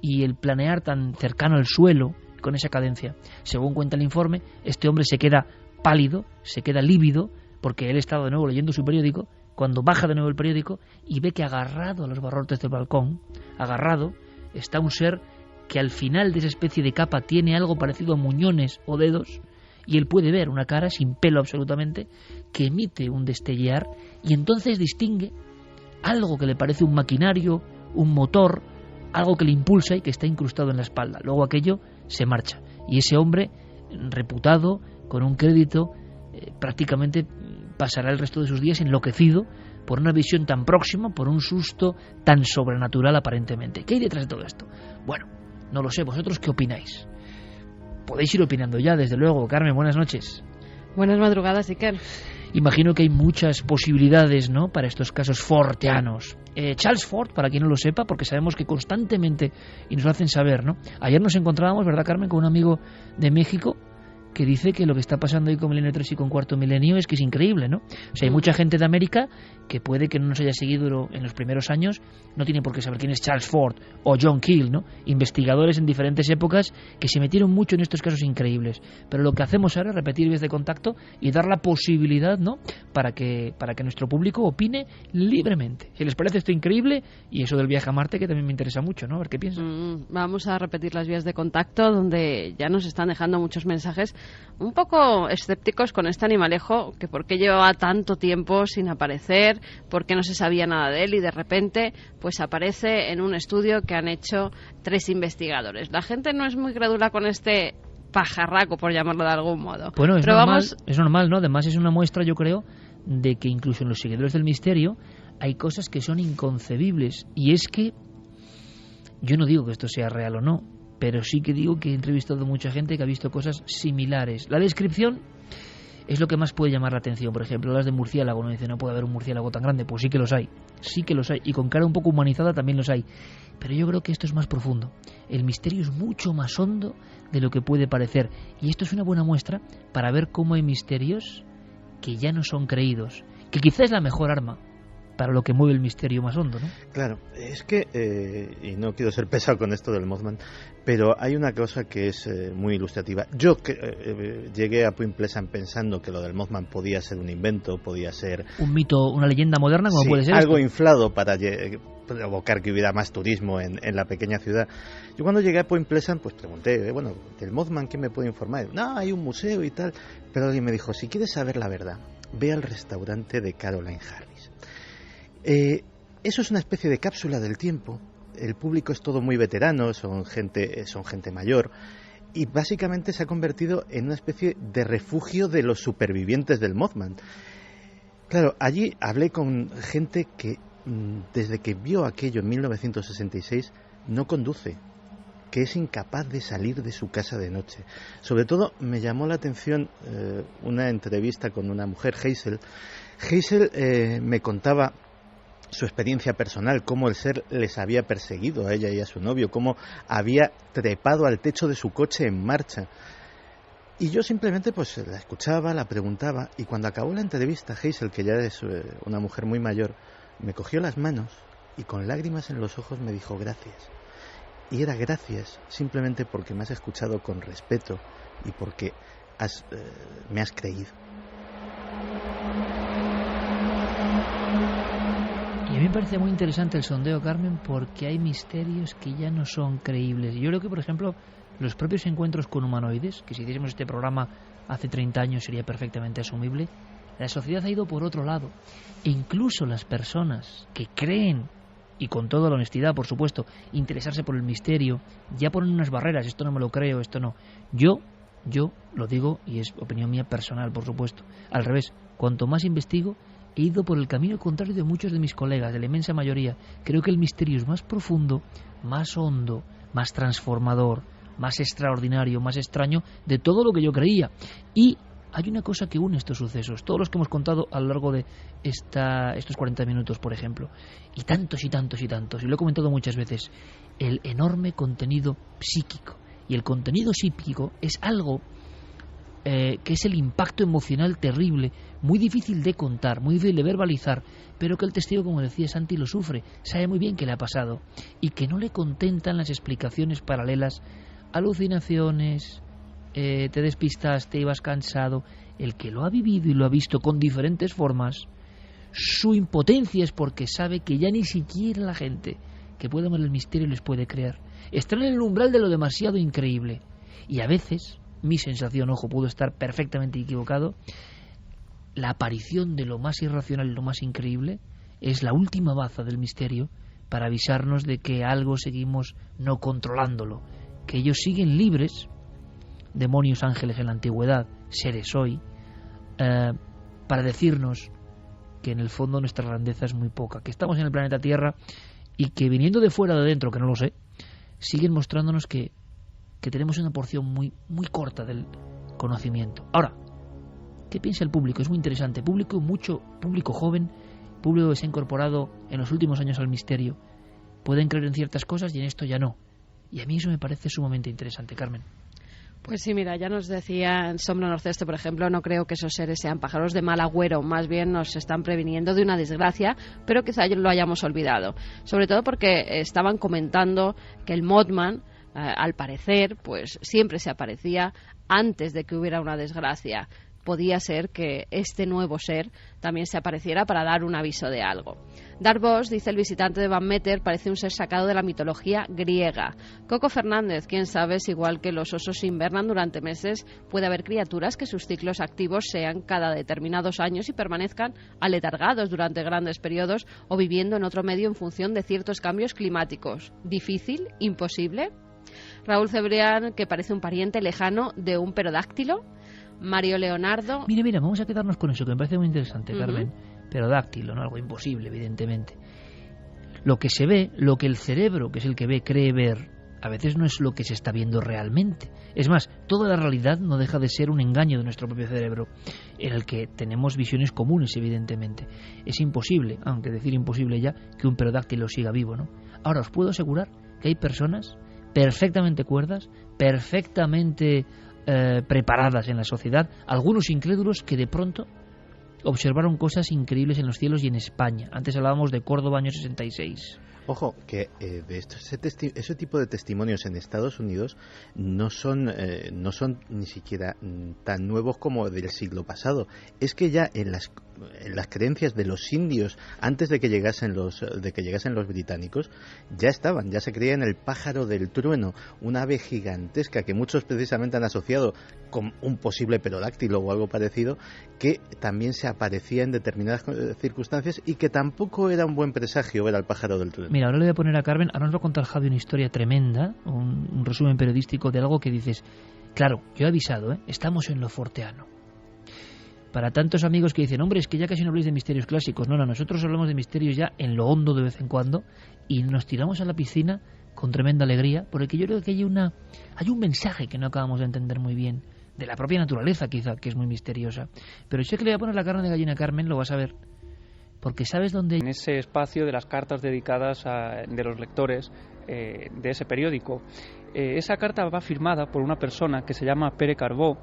y el planear tan cercano al suelo con esa cadencia. Según cuenta el informe, este hombre se queda pálido, se queda lívido, porque él estaba de nuevo leyendo su periódico, cuando baja de nuevo el periódico y ve que agarrado a los barrotes del balcón, agarrado, está un ser que al final de esa especie de capa tiene algo parecido a muñones o dedos, y él puede ver una cara sin pelo absolutamente, que emite un destellear, y entonces distingue algo que le parece un maquinario, un motor, algo que le impulsa y que está incrustado en la espalda. Luego aquello se marcha, y ese hombre, reputado, con un crédito, prácticamente pasará el resto de sus días enloquecido por una visión tan próxima, por un susto tan sobrenatural aparentemente. ¿Qué hay detrás de todo esto? Bueno, no lo sé. ¿Vosotros qué opináis? Podéis ir opinando ya, desde luego. Carmen, buenas noches. Buenas madrugadas, Iker. Imagino que hay muchas posibilidades, ¿no?, para estos casos forteanos. Charles Fort, para quien no lo sepa, porque sabemos que constantemente, y nos lo hacen saber, ¿no? Ayer nos encontrábamos, ¿verdad, Carmen?, con un amigo de México que dice que lo que está pasando hoy con Milenio 3 y con Cuarto Milenio es que es increíble, ¿no? O sea, hay mucha gente de América que puede que no nos haya seguido en los primeros años, no tiene por qué saber quién es Charles Fort o John Keel, ¿no? Investigadores en diferentes épocas que se metieron mucho en estos casos increíbles. Pero lo que hacemos ahora es repetir vías de contacto y dar la posibilidad, ¿no?, para que nuestro público opine libremente. Si les parece esto increíble, y eso del viaje a Marte, que también me interesa mucho, ¿no? A ver qué piensan. Vamos a repetir las vías de contacto, donde ya nos están dejando muchos mensajes un poco escépticos con este animalejo, que por qué llevaba tanto tiempo sin aparecer, por qué no se sabía nada de él, y de repente pues aparece en un estudio que han hecho 3 investigadores. La gente no es muy crédula con este pajarraco, por llamarlo de algún modo. Bueno, es normal, ¿no? Además es una muestra, yo creo, de que incluso en los seguidores del misterio hay cosas que son inconcebibles, y es que yo no digo que esto sea real o no, pero sí que digo que he entrevistado a mucha gente que ha visto cosas similares. La descripción es lo que más puede llamar la atención. Por ejemplo, las de murciélago. Uno dice, no puede haber un murciélago tan grande. Pues sí que los hay, y con cara un poco humanizada también los hay. Pero yo creo que esto es más profundo. El misterio es mucho más hondo de lo que puede parecer, y esto es una buena muestra para ver cómo hay misterios que ya no son creídos, que quizá es la mejor arma para lo que mueve el misterio más hondo, ¿no? Claro, es que, y no quiero ser pesado con esto del Mothman, pero hay una cosa que es muy ilustrativa. Yo llegué a Point Pleasant pensando que lo del Mothman podía ser un invento, podía ser un mito, una leyenda moderna, como sí, puede ser algo esto, inflado para provocar que hubiera más turismo en la pequeña ciudad. Yo cuando llegué a Point Pleasant, pues pregunté, bueno, del Mothman, ¿quién me puede informar? No, hay un museo y tal, pero alguien me dijo, si quieres saber la verdad, ve al restaurante de Caroline Harris. Eso es una especie de cápsula del tiempo. El público es todo muy veterano, son gente mayor, y básicamente se ha convertido en una especie de refugio de los supervivientes del Mothman. Claro, allí hablé con gente que desde que vio aquello en 1966 no conduce, que es incapaz de salir de su casa de noche. Sobre todo me llamó la atención una entrevista con una mujer, Hazel. Hazel me contaba su experiencia personal, cómo el ser les había perseguido a ella y a su novio, cómo había trepado al techo de su coche en marcha. Y yo simplemente pues la escuchaba, la preguntaba, y cuando acabó la entrevista, Hazel, que ya es una mujer muy mayor, me cogió las manos y con lágrimas en los ojos me dijo gracias. Y era gracias simplemente porque me has escuchado con respeto y porque me has creído. me parece muy interesante el sondeo, Carmen, porque hay misterios que ya no son creíbles. Yo creo que, por ejemplo, los propios encuentros con humanoides, que si hiciésemos este programa hace 30 años sería perfectamente asumible, la sociedad ha ido por otro lado. E incluso las personas que creen, y con toda la honestidad, por supuesto, interesarse por el misterio, ya ponen unas barreras, esto no me lo creo, esto no. Yo lo digo, y es opinión mía personal, por supuesto, al revés, cuanto más investigo, he ido por el camino contrario de muchos de mis colegas, de la inmensa mayoría. Creo que el misterio es más profundo, más hondo, más transformador, más extraordinario, más extraño de todo lo que yo creía. Y hay una cosa que une estos sucesos, todos los que hemos contado a lo largo de estos 40 minutos, por ejemplo, y tantos y tantos y tantos, y lo he comentado muchas veces, el enorme contenido psíquico. Y el contenido psíquico es algo que es el impacto emocional terrible, muy difícil de contar, muy difícil de verbalizar, pero que el testigo, como decía Santi, lo sufre, sabe muy bien que le ha pasado, y que no le contentan las explicaciones paralelas, alucinaciones, te despistaste, ibas cansado. El que lo ha vivido y lo ha visto con diferentes formas, su impotencia es porque sabe que ya ni siquiera la gente que puede amar el misterio les puede creer. Están en el umbral de lo demasiado increíble. Y a veces, mi sensación, ojo, puedo estar perfectamente equivocado, la aparición de lo más irracional y lo más increíble es la última baza del misterio para avisarnos de que algo seguimos no controlándolo, que ellos siguen libres, demonios, ángeles en la antigüedad, seres hoy, para decirnos que en el fondo nuestra grandeza es muy poca, que estamos en el planeta Tierra y que viniendo de fuera o de dentro, que no lo sé, siguen mostrándonos que tenemos una porción muy, muy corta del conocimiento. Ahora, ¿qué piensa el público? Es muy interesante. Público joven, público que se ha incorporado en los últimos años al misterio. Pueden creer en ciertas cosas y en esto ya no. Y a mí eso me parece sumamente interesante, Carmen. Pues sí, mira, ya nos decía en Sombra Norceste, por ejemplo, no creo que esos seres sean pájaros de mal agüero, más bien nos están previniendo de una desgracia, pero quizá lo hayamos olvidado. Sobre todo porque estaban comentando que el Mothman, al parecer, pues siempre se aparecía antes de que hubiera una desgracia. Podía ser que este nuevo ser también se apareciera para dar un aviso de algo. Darvos, dice el visitante de Van Meter, parece un ser sacado de la mitología griega. Coco Fernández, quién sabe si igual que los osos invernan durante meses, puede haber criaturas que sus ciclos activos sean cada determinados años y permanezcan aletargados durante grandes periodos o viviendo en otro medio en función de ciertos cambios climáticos. ¿Difícil? ¿Imposible? Raúl Cebrián, que parece un pariente lejano de un pterodáctilo. Mario Leonardo. Mira, vamos a quedarnos con eso, que me parece muy interesante, Carmen. Pterodáctilo, ¿no? Algo imposible, evidentemente. Lo que se ve, lo que el cerebro, que es el que ve, cree ver, a veces no es lo que se está viendo realmente. Es más, toda la realidad no deja de ser un engaño de nuestro propio cerebro, en el que tenemos visiones comunes, evidentemente. Es imposible, aunque decir imposible ya, que un pterodáctilo siga vivo, ¿no? Ahora, os puedo asegurar que hay personas perfectamente cuerdas, perfectamente preparadas en la sociedad, algunos incrédulos que de pronto observaron cosas increíbles en los cielos y en España. Antes hablábamos de Córdoba, año 66. Ojo, que de ese tipo de testimonios en Estados Unidos no son ni siquiera tan nuevos como del siglo pasado. Es que ya en las creencias de los indios, antes de que llegasen los británicos, ya se creía en el pájaro del trueno, una ave gigantesca que muchos precisamente han asociado con un posible pterodáctilo o algo parecido, que también se aparecía en determinadas circunstancias y que tampoco era un buen presagio ver al pájaro del trueno. Mira, ahora le voy a poner a Carmen, ahora nos va a contar Javi una historia tremenda, un resumen periodístico de algo que dices, claro, yo he avisado, estamos en lo forteano. Para tantos amigos que dicen, hombre, es que ya casi no habléis de misterios clásicos. No, nosotros hablamos de misterios ya en lo hondo de vez en cuando y nos tiramos a la piscina con tremenda alegría, porque yo creo que hay un mensaje que no acabamos de entender muy bien, de la propia naturaleza quizá, que es muy misteriosa. Pero sé que le voy a poner la carne de gallina a Carmen, lo vas a ver, porque sabes dónde... En ese espacio de las cartas dedicadas de los lectores de ese periódico. Esa carta va firmada por una persona que se llama Pere Carbó.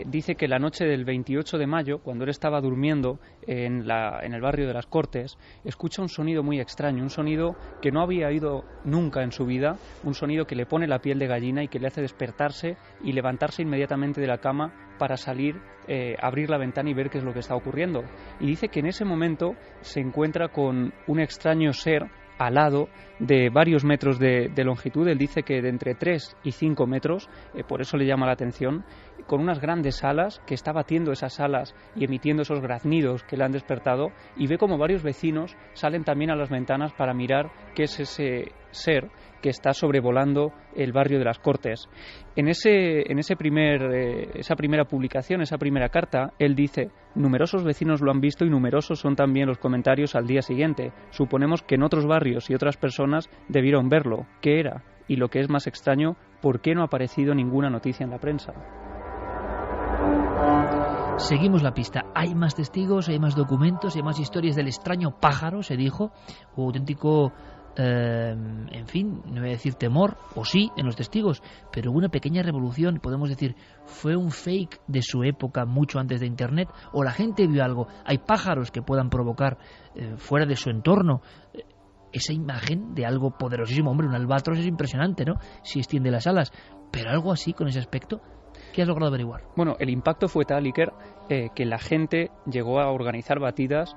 Dice que la noche del 28 de mayo, cuando él estaba durmiendo en el barrio de las Cortes, escucha un sonido muy extraño, un sonido que no había oído nunca en su vida, un sonido que le pone la piel de gallina y que le hace despertarse y levantarse inmediatamente de la cama para salir, abrir la ventana y ver qué es lo que está ocurriendo. Y dice que en ese momento se encuentra con un extraño ser alado de varios metros de longitud. Él dice que de entre 3 y 5 metros, por eso le llama la atención, con unas grandes alas, que está batiendo esas alas y emitiendo esos graznidos que le han despertado, y ve como varios vecinos salen también a las ventanas para mirar qué es ese ser que está sobrevolando el barrio de las Cortes. En esa primera publicación, esa primera carta, él dice: numerosos vecinos lo han visto y numerosos son también los comentarios al día siguiente. Suponemos que en otros barrios y otras personas debieron verlo. ¿Qué era? Y lo que es más extraño, ¿por qué no ha aparecido ninguna noticia en la prensa? Seguimos la pista. Hay más testigos, hay más documentos, hay más historias del extraño pájaro, se dijo, o auténtico... en fin, no voy a decir temor, o sí, en los testigos, pero hubo una pequeña revolución. Podemos decir, fue un fake de su época mucho antes de Internet, o la gente vio algo. Hay pájaros que puedan provocar fuera de su entorno esa imagen de algo poderosísimo. Hombre, un albatros es impresionante, ¿no? Si extiende las alas, pero algo así con ese aspecto. ¿Qué has logrado averiguar? Bueno, el impacto fue tal, Iker, que la gente llegó a organizar batidas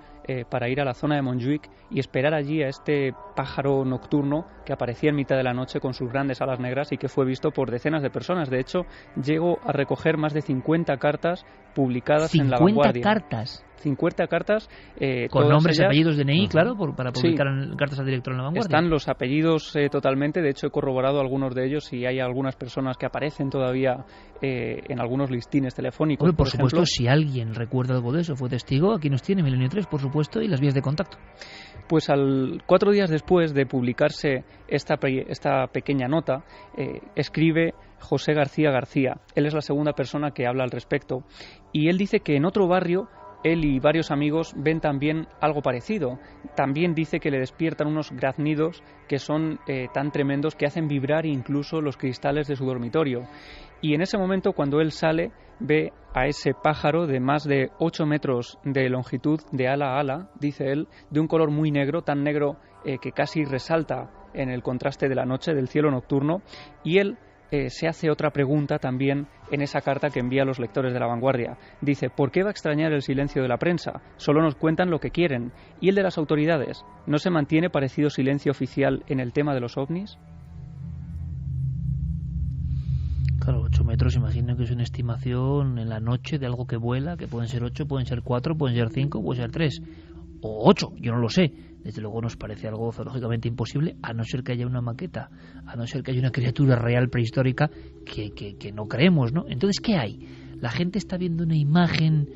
para ir a la zona de Montjuic y esperar allí a este pájaro nocturno que aparecía en mitad de la noche con sus grandes alas negras y que fue visto por decenas de personas. De hecho, llegó a recoger más de 50 cartas publicadas en La Vanguardia. 50 cartas. Con nombres y apellidos de DNI, Uh-huh. claro, para publicar cartas al director en La Vanguardia. Están los apellidos totalmente. De hecho, he corroborado algunos de ellos y hay algunas personas que aparecen todavía en algunos listines telefónicos. Hombre, por supuesto, si alguien recuerda algo de eso, fue testigo, aquí nos tiene Milenio 3, por supuesto, y las vías de contacto. Pues 4 días después de publicarse esta pequeña nota, escribe José García García. Él es la segunda persona que habla al respecto. Y él dice que en otro barrio él y varios amigos ven también algo parecido. También dice que le despiertan unos graznidos que son tan tremendos que hacen vibrar incluso los cristales de su dormitorio. Y en ese momento, cuando él sale, ve a ese pájaro de más de 8 metros de longitud, de ala a ala, dice él, de un color muy negro, tan negro que casi resalta en el contraste de la noche, del cielo nocturno, y él se hace otra pregunta también en esa carta que envía a los lectores de La Vanguardia. Dice: ¿por qué va a extrañar el silencio de la prensa? Solo nos cuentan lo que quieren. ¿Y el de las autoridades? ¿No se mantiene parecido silencio oficial en el tema de los ovnis? Claro, 8 metros, imagino que es una estimación en la noche de algo que vuela, que pueden ser 8, pueden ser 4, pueden ser 5, pueden ser 3 o 8, yo no lo sé. Desde luego nos parece algo zoológicamente imposible, a no ser que haya una maqueta, a no ser que haya una criatura real prehistórica que no creemos, ¿no? Entonces, ¿qué hay? La gente está viendo una imagen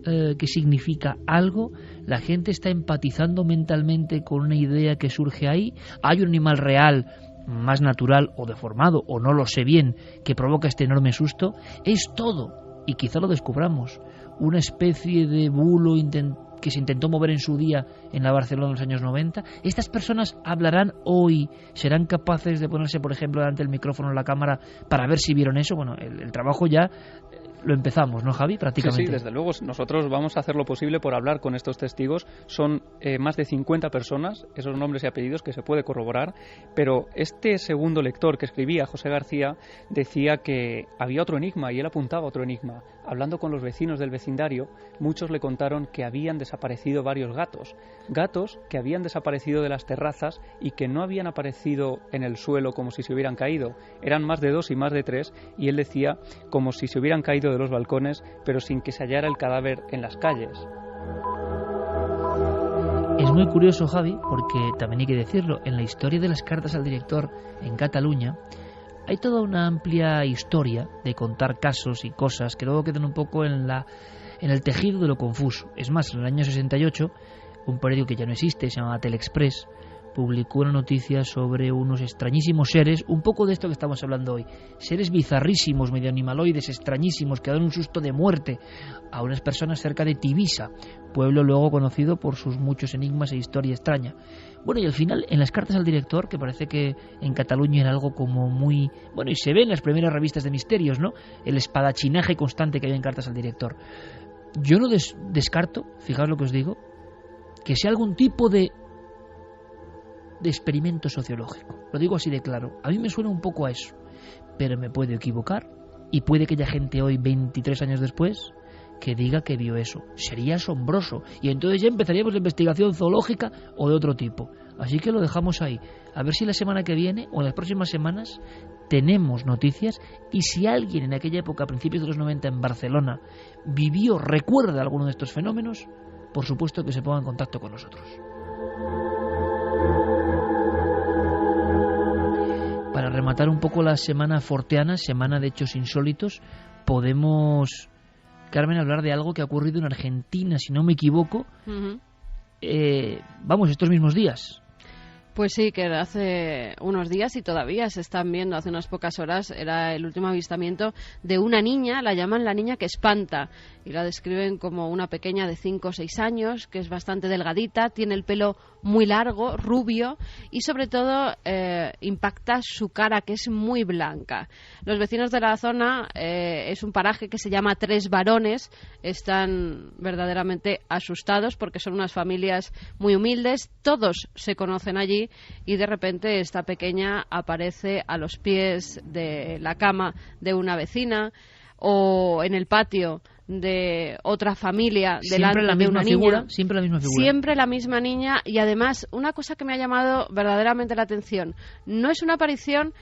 que significa algo, la gente está empatizando mentalmente con una idea que surge ahí, hay un animal real más natural o deformado, o no lo sé bien, que provoca este enorme susto. Es todo, y quizá lo descubramos, una especie de bulo que se intentó mover en su día en la Barcelona de los años 90. Estas personas hablarán hoy, serán capaces de ponerse, por ejemplo, delante del micrófono o la cámara para ver si vieron eso. Bueno, el trabajo ya lo empezamos, ¿no, Javi? Prácticamente. Sí, desde luego. Nosotros vamos a hacer lo posible por hablar con estos testigos. Son más de 50 personas, esos nombres y apellidos que se puede corroborar, pero este segundo lector que escribía, José García, decía que había otro enigma y él apuntaba otro enigma. Hablando con los vecinos del vecindario, muchos le contaron que habían desaparecido varios gatos que habían desaparecido de las terrazas y que no habían aparecido en el suelo como si se hubieran caído. Eran más de 2 y más de 3, y él decía como si se hubieran caído de los balcones, pero sin que se hallara el cadáver en las calles. Es muy curioso, Javi, porque también hay que decirlo, en la historia de las cartas al director en Cataluña hay toda una amplia historia de contar casos y cosas que luego quedan un poco en el tejido de lo confuso. Es más, en el año 68, un periódico que ya no existe, se llamaba Telexpress, publicó una noticia sobre unos extrañísimos seres, un poco de esto que estamos hablando hoy, seres bizarrísimos, medio animaloides, extrañísimos, que dan un susto de muerte a unas personas cerca de Tivisa, pueblo luego conocido por sus muchos enigmas e historia extraña. Bueno, y al final, en las cartas al director, que parece que en Cataluña era algo como muy... Bueno, y se ve en las primeras revistas de misterios, ¿no?, el espadachinaje constante que hay en cartas al director. Yo no descarto, fijaos lo que os digo, que sea algún tipo de experimento sociológico. Lo digo así de claro. A mí me suena un poco a eso, pero me puedo equivocar y puede que haya gente hoy, 23 años después, que diga que vio eso. Sería asombroso y entonces ya empezaríamos la investigación zoológica o de otro tipo. Así que lo dejamos ahí. A ver si la semana que viene o en las próximas semanas tenemos noticias, y si alguien en aquella época, a principios de los 90 en Barcelona, recuerda alguno de estos fenómenos, por supuesto que se ponga en contacto con nosotros. Para rematar un poco la semana forteana, semana de hechos insólitos, podemos, Carmen, hablar de algo que ha ocurrido en Argentina, si no me equivoco, estos mismos días. Pues sí, que hace unos días y todavía se están viendo, hace unas pocas horas era el último avistamiento de una niña, la llaman la niña que espanta, y la describen como una pequeña de 5 o 6 años, que es bastante delgadita, tiene el pelo muy largo, rubio, y sobre todo impacta su cara, que es muy blanca. Los vecinos de la zona, es un paraje que se llama Tres Varones, están verdaderamente asustados porque son unas familias muy humildes, todos se conocen allí, y de repente esta pequeña aparece a los pies de la cama de una vecina o en el patio de otra familia delante de una niña. Siempre la misma figura. Siempre la misma niña, y además una cosa que me ha llamado verdaderamente la atención, no es una aparición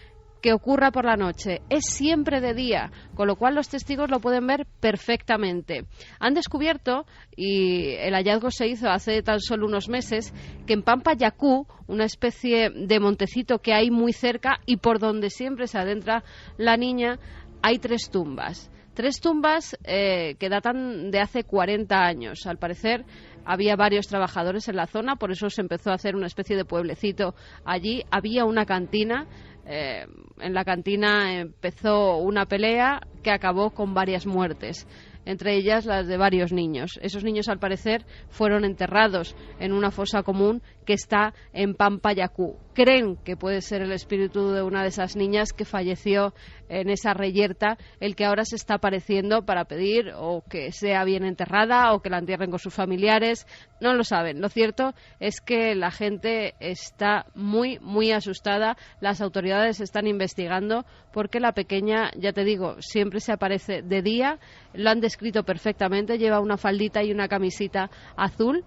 que ocurra por la noche, es siempre de día, con lo cual los testigos lo pueden ver perfectamente. Han descubierto, y el hallazgo se hizo hace tan solo unos meses, que en Pampa Yacú, una especie de montecito que hay muy cerca y por donde siempre se adentra la niña, hay 3 tumbas. 3 tumbas que datan de hace 40 años. Al parecer había varios trabajadores en la zona, por eso se empezó a hacer una especie de pueblecito allí. Había una cantina. En la cantina empezó una pelea que acabó con varias muertes, entre ellas las de varios niños. Esos niños, al parecer, fueron enterrados en una fosa común que está en Pampa Yacú. Creen que puede ser el espíritu de una de esas niñas que falleció en esa reyerta el que ahora se está apareciendo para pedir o que sea bien enterrada o que la entierren con sus familiares. No lo saben. Lo cierto es que la gente está muy, muy asustada. Las autoridades están investigando porque la pequeña, ya te digo, siempre se aparece de día. Lo han descrito perfectamente. Lleva una faldita y una camisita azul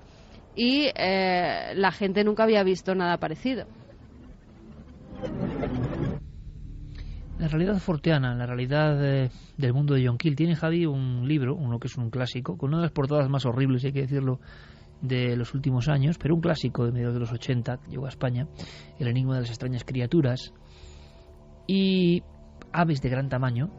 y la gente nunca había visto nada parecido. La realidad forteana, la realidad del mundo de John Keel. Tiene Javi un libro, uno que es un clásico, con una de las portadas más horribles, hay que decirlo, de los últimos años, pero un clásico de mediados de los 80, que llegó a España, El enigma de las extrañas criaturas y aves de gran tamaño.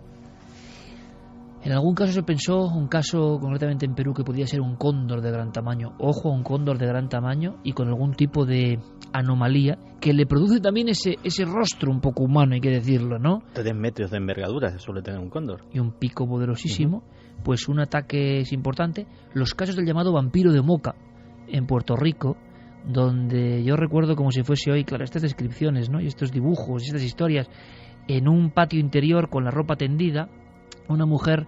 En algún caso se pensó, un caso concretamente en Perú, que podía ser un cóndor de gran tamaño. Ojo, a un cóndor de gran tamaño y con algún tipo de anomalía que le produce también ese rostro un poco humano, hay que decirlo, ¿no? 3 metros de envergadura se suele tener un cóndor. Y un pico poderosísimo. Pues un ataque es importante. Los casos del llamado vampiro de Moca en Puerto Rico, donde yo recuerdo como si fuese hoy, claro, estas descripciones, ¿no?, y estos dibujos y estas historias, en un patio interior con la ropa tendida, una mujer,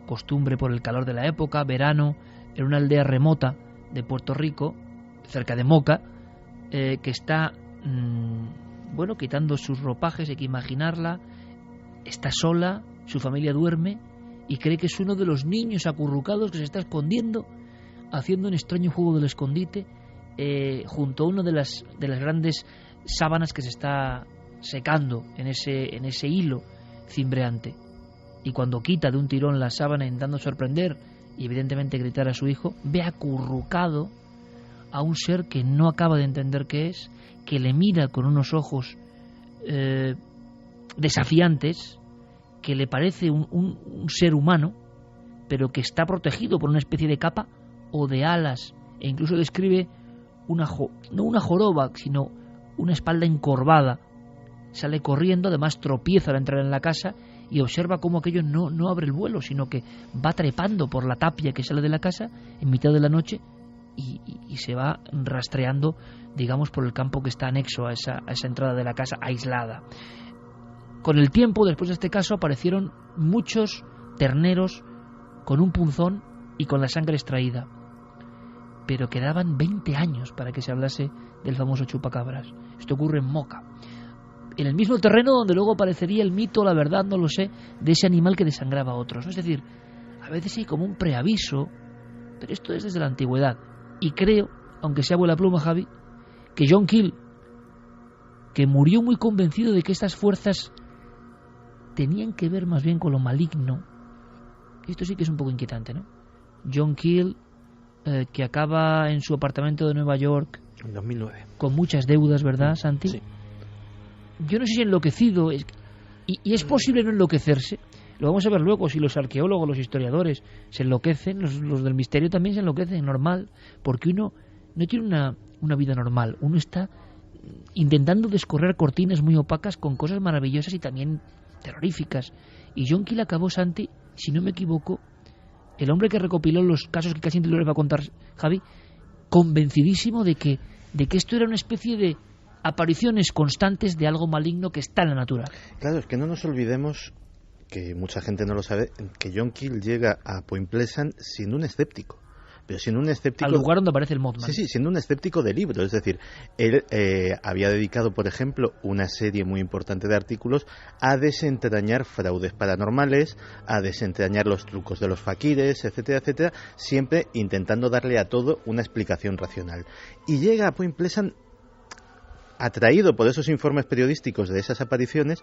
costumbre por el calor de la época, verano, en una aldea remota de Puerto Rico, cerca de Moca, que está, quitando sus ropajes. Hay que imaginarla, está sola, su familia duerme y cree que es uno de los niños acurrucados que se está escondiendo, haciendo un extraño juego del escondite junto a una de las grandes sábanas que se está secando en ese hilo cimbreante. Y cuando quita de un tirón la sábana intentando sorprender y evidentemente gritar a su hijo, ve acurrucado a un ser que no acaba de entender qué es, que le mira con unos ojos desafiantes, que le parece un ser humano, pero que está protegido por una especie de capa o de alas, e incluso describe no una joroba, sino una espalda encorvada. Sale corriendo, además tropieza al entrar en la casa y observa cómo aquello no abre el vuelo, sino que va trepando por la tapia que sale de la casa en mitad de la noche y se va rastreando, digamos, por el campo que está anexo a esa entrada de la casa aislada. Con el tiempo, después de este caso, aparecieron muchos terneros con un punzón y con la sangre extraída. Pero quedaban 20 años para que se hablase del famoso chupacabras. Esto ocurre en Moca, en el mismo terreno donde luego aparecería el mito, la verdad, no lo sé, de ese animal que desangraba a otros. Es decir, a veces hay como un preaviso, pero esto es desde la antigüedad. Y creo, aunque sea vuela pluma, Javi, que John Keel, que murió muy convencido de que estas fuerzas tenían que ver más bien con lo maligno. Esto sí que es un poco inquietante, ¿no? John Keel, que acaba en su apartamento de Nueva York en 2009 con muchas deudas, ¿verdad, Santi? Sí. Yo no sé si enloquecido, y es posible no enloquecerse. Lo vamos a ver luego, si los arqueólogos, los historiadores se enloquecen, los del misterio también se enloquecen, normal, porque uno no tiene una vida normal, uno está intentando descorrer cortinas muy opacas con cosas maravillosas y también terroríficas. Y John Keel acabó, Santi, si no me equivoco, el hombre que recopiló los casos que casi les va a contar Javi, convencidísimo de que esto era una especie de apariciones constantes de algo maligno que está en la naturaleza. Claro, es que no nos olvidemos, que mucha gente no lo sabe, que John Keel llega a Point Pleasant siendo un escéptico. Pero siendo un escéptico... Al lugar donde aparece el Mothman. Sí, siendo un escéptico de libros. Es decir, él había dedicado, por ejemplo, una serie muy importante de artículos a desentrañar fraudes paranormales, a desentrañar los trucos de los faquires, etcétera, etcétera, siempre intentando darle a todo una explicación racional. Y llega a Point Pleasant atraído por esos informes periodísticos de esas apariciones,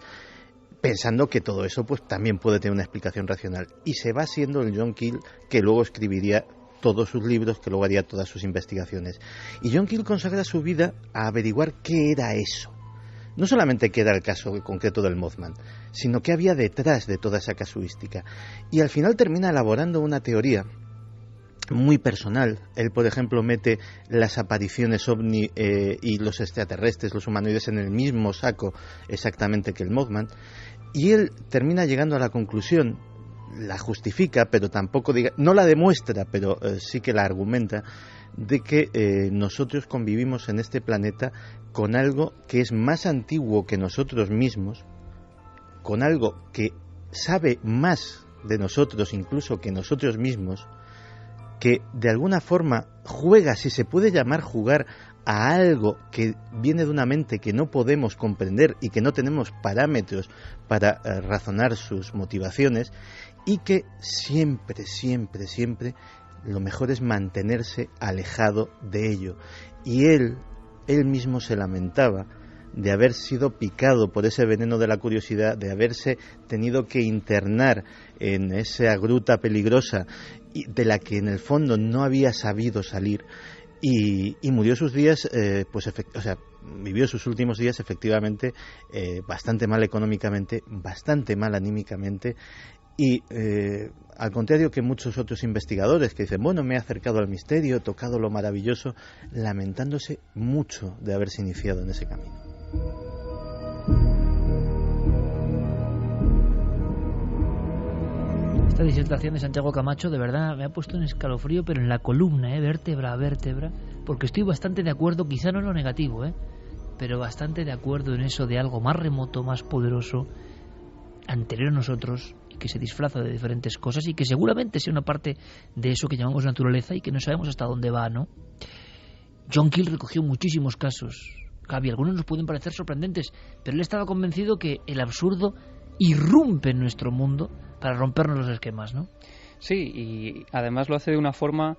pensando que todo eso pues también puede tener una explicación racional. Y se va siendo el John Keel que luego escribiría todos sus libros, que luego haría todas sus investigaciones. Y John Keel consagra su vida a averiguar qué era eso. No solamente qué era el caso concreto del Mothman, sino qué había detrás de toda esa casuística. Y al final termina elaborando una teoría muy personal. Él, por ejemplo, mete las apariciones ovni y los extraterrestres, los humanoides, en el mismo saco exactamente que el Mothman. Y él termina llegando a la conclusión, la justifica, pero tampoco no la demuestra, pero sí que la argumenta, de que nosotros convivimos en este planeta con algo que es más antiguo que nosotros mismos, con algo que sabe más de nosotros incluso que nosotros mismos, que de alguna forma juega, si se puede llamar jugar, a algo que viene de una mente que no podemos comprender y que no tenemos parámetros para razonar sus motivaciones, y que siempre, siempre, siempre lo mejor es mantenerse alejado de ello. Y él mismo se lamentaba de haber sido picado por ese veneno de la curiosidad, de haberse tenido que internar en esa gruta peligrosa y de la que en el fondo no había sabido salir, y murió sus días, vivió sus últimos días efectivamente bastante mal económicamente, bastante mal anímicamente, y al contrario que muchos otros investigadores que dicen, bueno, me he acercado al misterio, he tocado lo maravilloso, lamentándose mucho de haberse iniciado en ese camino. Esta disertación de Santiago Camacho de verdad me ha puesto un escalofrío, pero en la columna, vértebra a vértebra, porque estoy bastante de acuerdo, quizá no en lo negativo, pero bastante de acuerdo en eso de algo más remoto, más poderoso, anterior a nosotros, y que se disfraza de diferentes cosas y que seguramente sea una parte de eso que llamamos naturaleza y que no sabemos hasta dónde va, ¿no? John Keel recogió muchísimos casos, Javi, algunos nos pueden parecer sorprendentes, pero él estaba convencido que el absurdo irrumpe en nuestro mundo para rompernos los esquemas, ¿no? Sí, y además lo hace de una forma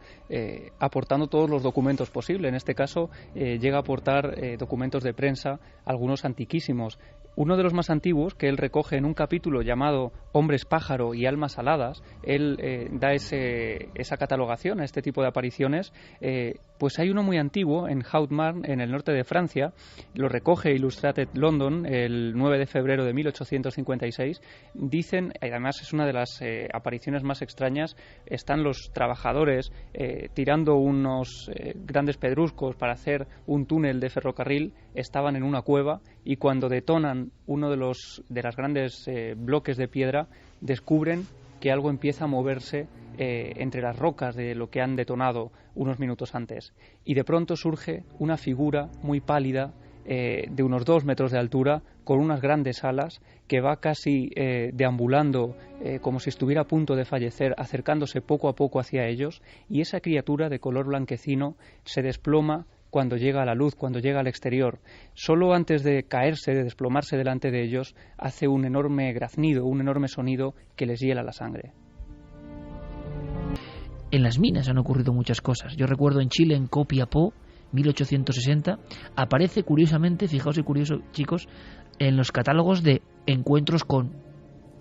aportando todos los documentos posibles. En este caso llega a aportar documentos de prensa, algunos antiquísimos. Uno de los más antiguos, que él recoge en un capítulo llamado Hombres pájaro y almas aladas, él da esa catalogación a este tipo de apariciones. Pues hay uno muy antiguo en Hautmarn, en el norte de Francia, lo recoge Illustrated London el 9 de febrero de 1856. Dicen, y además es una de las apariciones más extrañas, están los trabajadores tirando unos grandes pedruscos para hacer un túnel de ferrocarril, estaban en una cueva y cuando detonan uno de las grandes bloques de piedra, descubren que algo empieza a moverse entre las rocas de lo que han detonado unos minutos antes. Y de pronto surge una figura muy pálida, de unos 2 metros de altura, con unas grandes alas, que va casi deambulando como si estuviera a punto de fallecer, acercándose poco a poco hacia ellos, y esa criatura de color blanquecino se desploma cuando llega a la luz, cuando llega al exterior. Solo antes de caerse, de desplomarse delante de ellos, hace un enorme graznido, un enorme sonido que les hiela la sangre. En las minas han ocurrido muchas cosas. Yo recuerdo en Chile, en Copiapó, 1860, aparece curiosamente, fijaos qué curioso, chicos, en los catálogos de encuentros con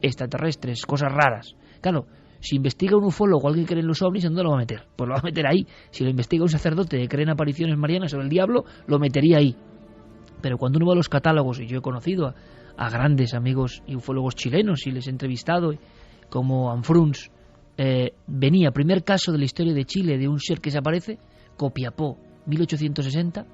extraterrestres, cosas raras. Claro, si investiga un ufólogo o alguien que cree en los ovnis, ¿dónde lo va a meter? Pues lo va a meter ahí. Si lo investiga un sacerdote que cree en apariciones marianas o el diablo, lo metería ahí. Pero cuando uno va a los catálogos, y yo he conocido a grandes amigos y ufólogos chilenos y les he entrevistado, como Anfruns, venía, primer caso de la historia de Chile de un ser que se aparece, Copiapó, 1860,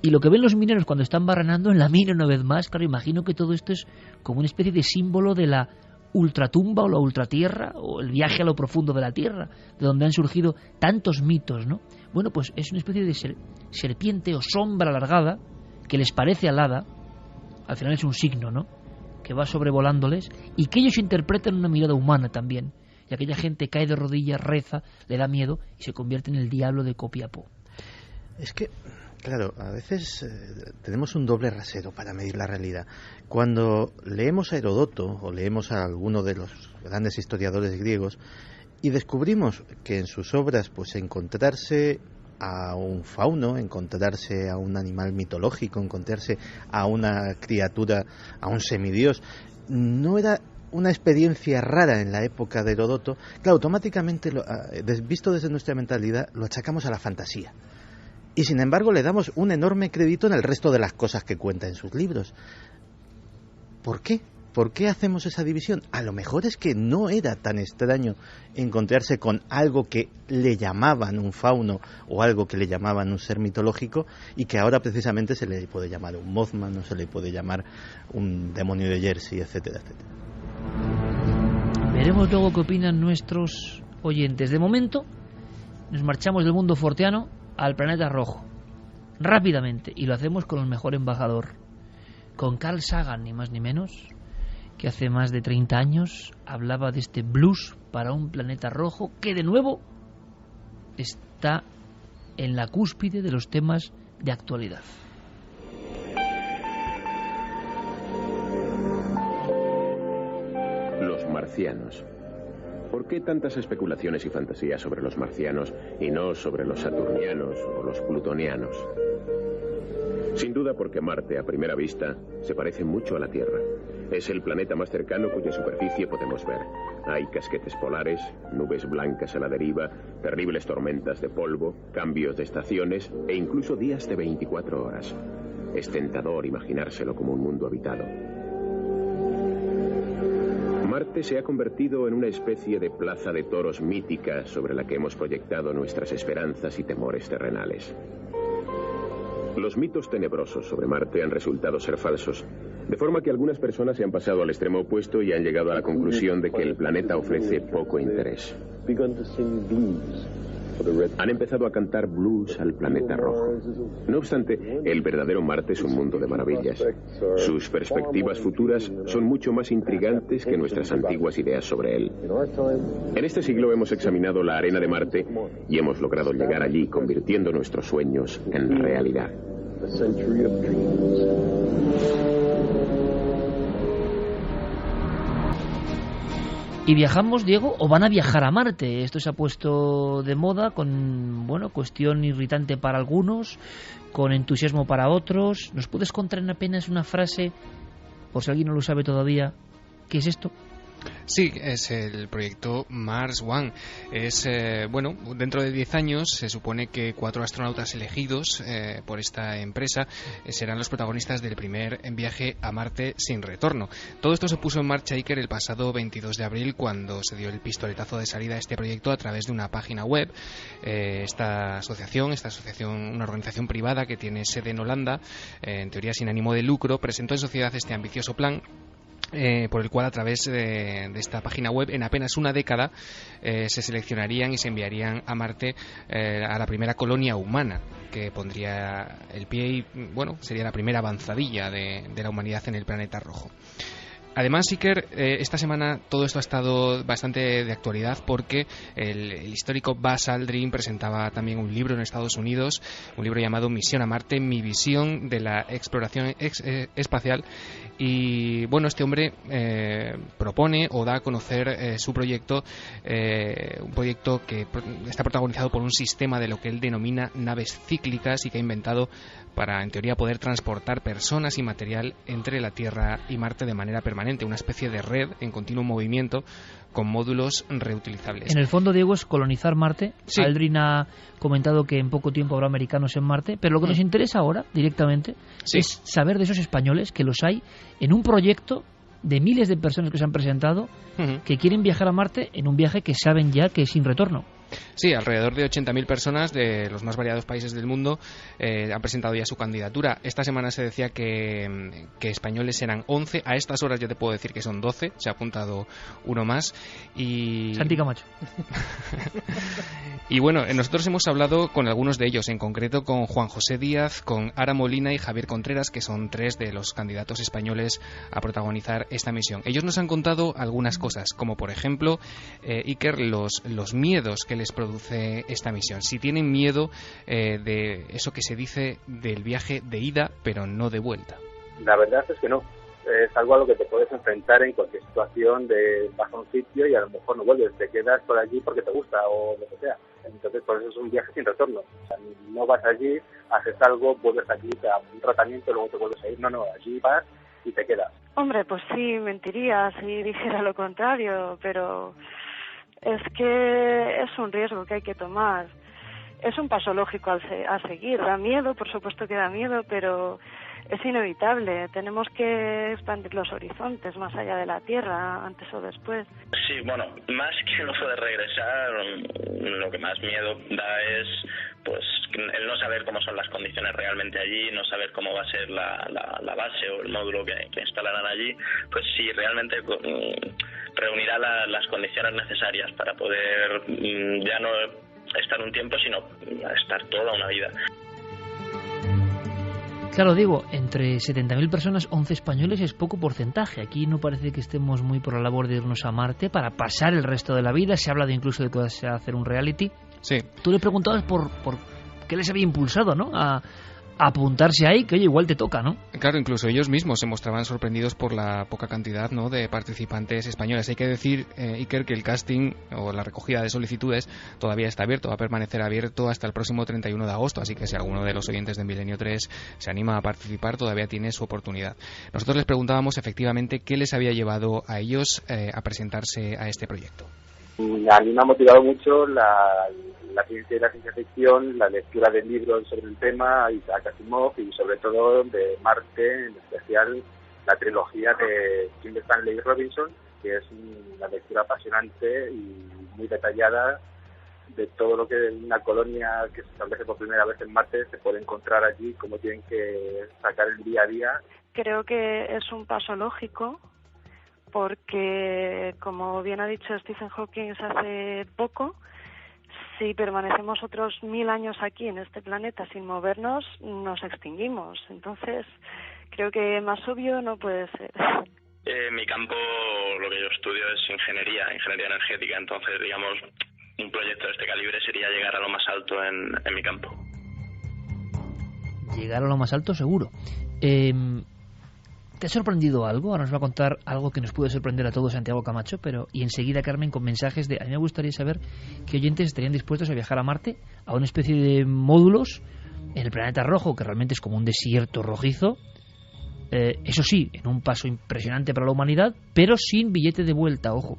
y lo que ven los mineros cuando están barrenando en la mina una vez más, claro, imagino que todo esto es como una especie de símbolo de la ultratumba o la ultratierra, o el viaje a lo profundo de la tierra, de donde han surgido tantos mitos, ¿no? Bueno, pues es una especie de serpiente o sombra alargada que les parece alada, al final es un signo, ¿no?, que va sobrevolándoles y que ellos interpretan una mirada humana también, y aquella gente cae de rodillas, reza, le da miedo y se convierte en el diablo de Copiapó. Es que, claro, a veces tenemos un doble rasero para medir la realidad. Cuando leemos a Heródoto o leemos a alguno de los grandes historiadores griegos y descubrimos que en sus obras pues encontrarse a un fauno, encontrarse a un animal mitológico, encontrarse a una criatura, a un semidios, no era una experiencia rara en la época de Heródoto, claro, automáticamente, visto desde nuestra mentalidad, lo achacamos a la fantasía. Y sin embargo le damos un enorme crédito en el resto de las cosas que cuenta en sus libros. ¿Por qué? ¿Por qué hacemos esa división? A lo mejor es que no era tan extraño encontrarse con algo que le llamaban un fauno o algo que le llamaban un ser mitológico y que ahora precisamente se le puede llamar un Mothman o se le puede llamar un demonio de Jersey, etcétera, etcétera. Veremos luego qué opinan nuestros oyentes. De momento nos marchamos del mundo forteano al planeta rojo, rápidamente, y lo hacemos con el mejor embajador, con Carl Sagan, ni más ni menos, que hace más de 30 años hablaba de este blues para un planeta rojo que de nuevo está en la cúspide de los temas de actualidad. Los marcianos. ¿Por qué tantas especulaciones y fantasías sobre los marcianos y no sobre los saturnianos o los plutonianos? Sin duda porque Marte, a primera vista, se parece mucho a la Tierra. Es el planeta más cercano cuya superficie podemos ver. Hay casquetes polares, nubes blancas a la deriva, terribles tormentas de polvo, cambios de estaciones e incluso días de 24 horas. Es tentador imaginárselo como un mundo habitado. Marte se ha convertido en una especie de plaza de toros mítica sobre la que hemos proyectado nuestras esperanzas y temores terrenales. Los mitos tenebrosos sobre Marte han resultado ser falsos, de forma que algunas personas se han pasado al extremo opuesto y han llegado a la conclusión de que el planeta ofrece poco interés. Han empezado a cantar blues al planeta rojo. No obstante, el verdadero Marte es un mundo de maravillas. Sus perspectivas futuras son mucho más intrigantes que nuestras antiguas ideas sobre él. En este siglo hemos examinado la arena de Marte y hemos logrado llegar allí convirtiendo nuestros sueños en realidad. Y viajamos, Diego, o van a viajar a Marte. Esto se ha puesto de moda con, bueno, cuestión irritante para algunos, con entusiasmo para otros. ¿Nos puedes contar en apenas una frase por si alguien no lo sabe todavía, ¿qué es esto? Sí, es el proyecto Mars One. Es, dentro de 10 años se supone que 4 astronautas elegidos por esta empresa serán los protagonistas del primer viaje a Marte sin retorno. Todo esto se puso en marcha, Iker, el pasado 22 de abril, cuando se dio el pistoletazo de salida a este proyecto a través de una página web. Esta asociación, una organización privada que tiene sede en Holanda, en teoría sin ánimo de lucro, presentó en sociedad este ambicioso plan, por el cual a través de esta página web en apenas una década se seleccionarían y se enviarían a Marte a la primera colonia humana que pondría el pie y sería la primera avanzadilla de la humanidad en el planeta rojo. Además, Iker, esta semana todo esto ha estado bastante de actualidad porque el histórico Buzz Aldrin presentaba también un libro en Estados Unidos, un libro llamado Misión a Marte, mi visión de la exploración espacial. Y este hombre propone o da a conocer su proyecto, un proyecto que está protagonizado por un sistema de lo que él denomina naves cíclicas y que ha inventado para, en teoría, poder transportar personas y material entre la Tierra y Marte de manera permanente, una especie de red en continuo movimiento con módulos reutilizables. En el fondo, Diego, es colonizar Marte. Sí. Aldrin ha comentado que en poco tiempo habrá americanos en Marte, pero lo que nos interesa ahora, directamente, es saber de esos españoles, que los hay en un proyecto de miles de personas que se han presentado, que quieren viajar a Marte en un viaje que saben ya que es sin retorno. Sí, alrededor de 80.000 personas de los más variados países del mundo han presentado ya su candidatura. Esta semana se decía que españoles eran 11. A estas horas ya te puedo decir que son 12. Se ha apuntado uno más. Y Santi Camacho. Y nosotros hemos hablado con algunos de ellos, en concreto con Juan José Díaz, con Ara Molina y Javier Contreras, que son 3 de los candidatos españoles a protagonizar esta misión. Ellos nos han contado algunas cosas, como por ejemplo, Iker, los miedos que les produce esta misión. Si tienen miedo de eso que se dice del viaje de ida, pero no de vuelta. La verdad es que no. Es algo a lo que te puedes enfrentar en cualquier situación de vas a un sitio y a lo mejor no vuelves, te quedas por allí porque te gusta o lo que sea. Entonces, por eso es un viaje sin retorno. O sea, no vas allí, haces algo, vuelves aquí, te das un tratamiento, luego te vuelves a ir. No, allí vas y te quedas. Hombre, pues sí, mentiría si dijera lo contrario, pero es que es un riesgo que hay que tomar. Es un paso lógico a seguir. Da miedo, por supuesto que da miedo, pero es inevitable. Tenemos que expandir los horizontes más allá de la Tierra, antes o después. Sí, más que el oso de regresar, lo que más miedo da es el no saber cómo son las condiciones realmente allí, no saber cómo va a ser la base o el módulo que instalarán allí. Pues sí, realmente reunirá las condiciones necesarias para poder ya no estar un tiempo, sino estar toda una vida. Claro, digo, entre 70.000 personas, 11 españoles es poco porcentaje. Aquí no parece que estemos muy por la labor de irnos a Marte para pasar el resto de la vida. Se ha hablado incluso de que se va a hacer un reality. Sí. Tú le preguntabas por qué les había impulsado, ¿no?, a apuntarse ahí, que oye, igual te toca, ¿no? Claro, incluso ellos mismos se mostraban sorprendidos por la poca cantidad, ¿no?, de participantes españoles. Hay que decir, Iker, que el casting o la recogida de solicitudes todavía está abierto, va a permanecer abierto hasta el próximo 31 de agosto, así que si alguno de los oyentes de Milenio 3 se anima a participar, todavía tiene su oportunidad. Nosotros les preguntábamos efectivamente qué les había llevado a ellos a presentarse a este proyecto. A mí me ha motivado mucho la ciencia y la ciencia ficción, la lectura de libros sobre el tema, Isaac Asimov, y sobre todo de Marte, en especial la trilogía de Kim Stanley Robinson, que es una lectura apasionante y muy detallada de todo lo que una colonia que se establece por primera vez en Marte se puede encontrar allí, cómo tienen que sacar el día a día. Creo que es un paso lógico, porque, como bien ha dicho Stephen Hawking hace poco, si permanecemos otros 1000 años aquí en este planeta sin movernos, nos extinguimos. Entonces, creo que más obvio no puede ser. Mi campo, lo que yo estudio es ingeniería energética, entonces, digamos, un proyecto de este calibre sería llegar a lo más alto en mi campo. Llegar a lo más alto, seguro. ¿Te ha sorprendido algo? Ahora nos va a contar algo que nos puede sorprender a todos Santiago Camacho, y enseguida Carmen con mensajes a mí me gustaría saber qué oyentes estarían dispuestos a viajar a Marte, a una especie de módulos en el planeta rojo, que realmente es como un desierto rojizo, eso sí, en un paso impresionante para la humanidad, pero sin billete de vuelta, ojo.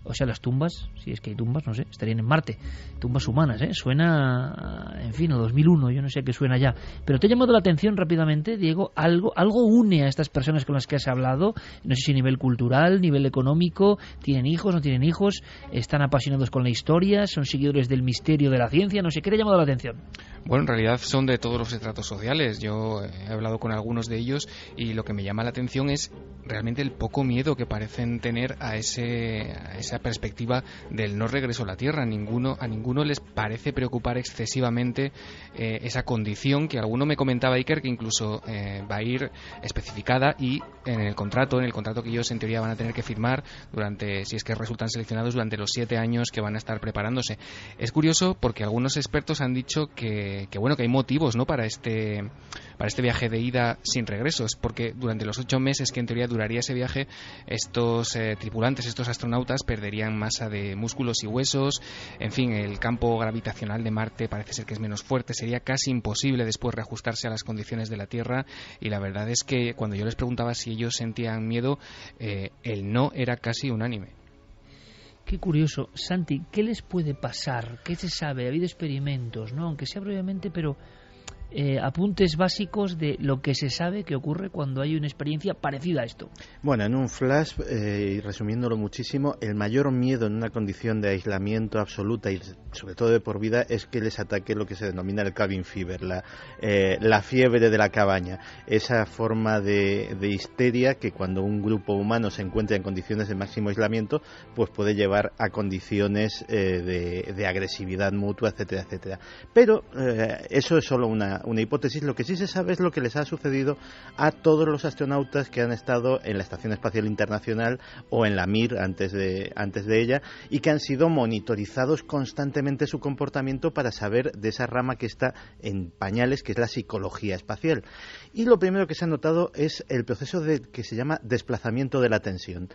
O sea, las tumbas, si es que hay tumbas, no sé, estarían en Marte. Tumbas humanas, ¿eh? Suena, en fin, a 2001, yo no sé a qué suena ya. Pero te ha llamado la atención rápidamente, Diego, algo une a estas personas con las que has hablado, no sé si a nivel cultural, nivel económico, tienen hijos, no tienen hijos, están apasionados con la historia, son seguidores del misterio de la ciencia, no sé, ¿qué te ha llamado la atención? Bueno, en realidad son de todos los estratos sociales. Yo he hablado con algunos de ellos y lo que me llama la atención es realmente el poco miedo que parecen tener a esa perspectiva del no regreso a la Tierra. A ninguno les parece preocupar excesivamente esa condición que alguno me comentaba, Iker, que incluso va a ir especificada y en el contrato que ellos en teoría van a tener que firmar si es que resultan seleccionados durante los 7 años que van a estar preparándose. Es curioso porque algunos expertos han dicho que hay motivos, ¿no?, para este viaje de ida sin regreso. Es porque durante los 8 meses que en teoría duraría ese viaje, estos tripulantes, estos astronautas perderían masa de músculos y huesos. En fin, el campo gravitacional de Marte parece ser que es menos fuerte, sería casi imposible después reajustarse a las condiciones de la Tierra, y la verdad es que cuando yo les preguntaba si ellos sentían miedo, el no era casi unánime. Qué curioso. Santi, ¿qué les puede pasar? ¿Qué se sabe? Ha habido experimentos, ¿no? Aunque sea brevemente, pero apuntes básicos de lo que se sabe que ocurre cuando hay una experiencia parecida a esto. Bueno, en un flash, y resumiéndolo muchísimo, el mayor miedo en una condición de aislamiento absoluta y sobre todo de por vida es que les ataque lo que se denomina el cabin fever, la fiebre de la cabaña, esa forma de histeria que cuando un grupo humano se encuentra en condiciones de máximo aislamiento, pues puede llevar a condiciones de agresividad mutua, etcétera, etcétera. Pero eso es solo una hipótesis. Lo que sí se sabe es lo que les ha sucedido a todos los astronautas que han estado en la Estación Espacial Internacional o en la Mir antes de ella, y que han sido monitorizados constantemente su comportamiento para saber de esa rama que está en pañales, que es la psicología espacial. Y lo primero que se ha notado es el proceso que se llama desplazamiento de la tensión.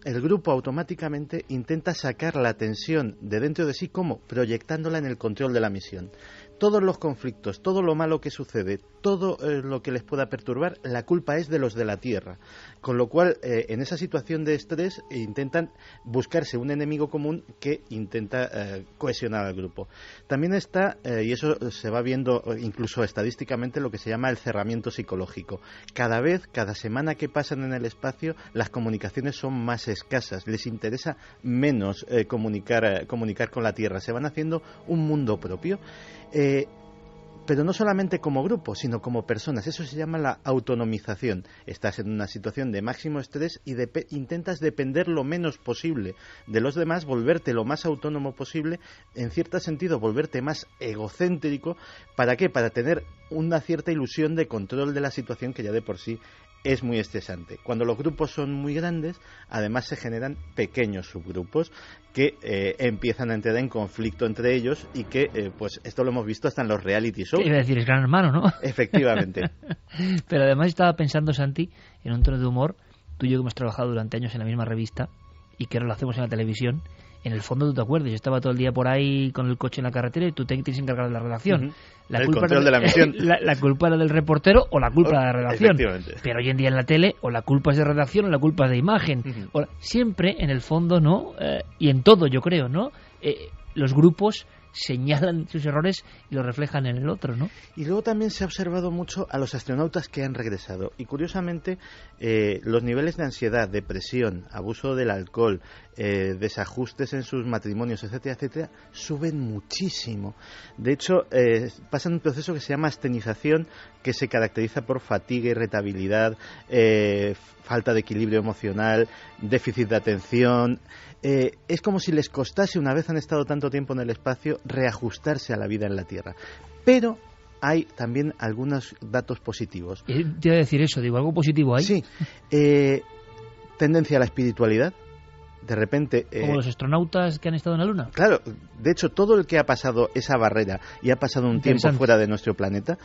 El grupo automáticamente intenta sacar la tensión de dentro de sí, ¿cómo? Proyectándola en el control de la misión. Todos los conflictos, todo lo malo que sucede, todo lo que les pueda perturbar, la culpa es de los de la Tierra. Con lo cual, en esa situación de estrés, intentan buscarse un enemigo común que intenta cohesionar al grupo. También está, y eso se va viendo incluso estadísticamente, lo que se llama el cerramiento psicológico. Cada semana que pasan en el espacio, las comunicaciones son más escasas, les interesa menos comunicar con la Tierra. Se van haciendo un mundo propio. Pero no solamente como grupo, sino como personas. Eso se llama la autonomización. Estás en una situación de máximo estrés y intentas depender lo menos posible de los demás, volverte lo más autónomo posible, en cierto sentido volverte más egocéntrico. ¿Para qué? Para tener una cierta ilusión de control de la situación, que ya de por sí es muy estresante. Cuando los grupos son muy grandes, además se generan pequeños subgrupos que empiezan a entrar en conflicto entre ellos y que, pues esto lo hemos visto hasta en los reality shows. Iba a decir, es Gran Hermano, ¿no? Efectivamente. Pero además estaba pensando, Santi, en un tono de humor, tú y yo que hemos trabajado durante años en la misma revista y que ahora lo hacemos en la televisión. En el fondo, tú te acuerdas, yo estaba todo el día por ahí con el coche en la carretera y tú te tienes que encargar de la redacción. El control de la misión. La culpa era del reportero o la culpa de la redacción. Efectivamente. Pero hoy en día en la tele, o la culpa es de redacción o la culpa es de imagen. Siempre, en el fondo, ¿no? Y en todo, yo creo, ¿no? Los grupos señalan sus errores y los reflejan en el otro, ¿no? Y luego también se ha observado mucho a los astronautas que han regresado. Y curiosamente, los niveles de ansiedad, depresión, abuso del alcohol, desajustes en sus matrimonios, etcétera, etcétera, suben muchísimo. De hecho, pasan un proceso que se llama astenización, que se caracteriza por fatiga, irritabilidad, falta de equilibrio emocional, déficit de atención. Es como si les costase, una vez han estado tanto tiempo en el espacio, reajustarse a la vida en la Tierra. Pero hay también algunos datos positivos. Te iba a decir eso, digo, ¿algo positivo hay? Sí. Tendencia a la espiritualidad. De repente... como los astronautas que han estado en la Luna. Claro, de hecho, todo el que ha pasado esa barrera y ha pasado un tiempo fuera de nuestro planeta,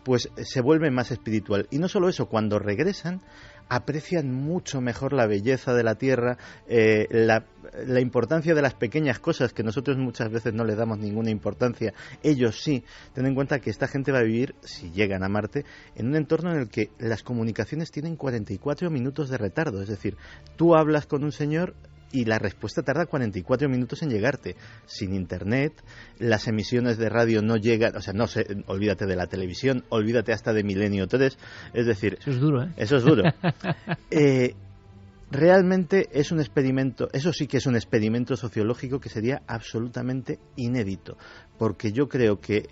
pues se vuelve más espiritual. Y no solo eso, cuando regresan, aprecian mucho mejor la belleza de la tierra, la importancia de las pequeñas cosas que nosotros muchas veces no le damos ninguna importancia, ellos sí. Ten en cuenta que esta gente va a vivir, si llegan a Marte, en un entorno en el que las comunicaciones tienen 44 minutos de retardo, es decir, tú hablas con un señor y la respuesta tarda 44 minutos en llegarte. Sin internet, las emisiones de radio no llegan, o sea, no sé, olvídate de la televisión, olvídate hasta de Milenio 3, es decir... Eso es duro, ¿eh? Eso es duro. Realmente es un experimento, eso sí que es un experimento sociológico que sería absolutamente inédito, porque yo creo que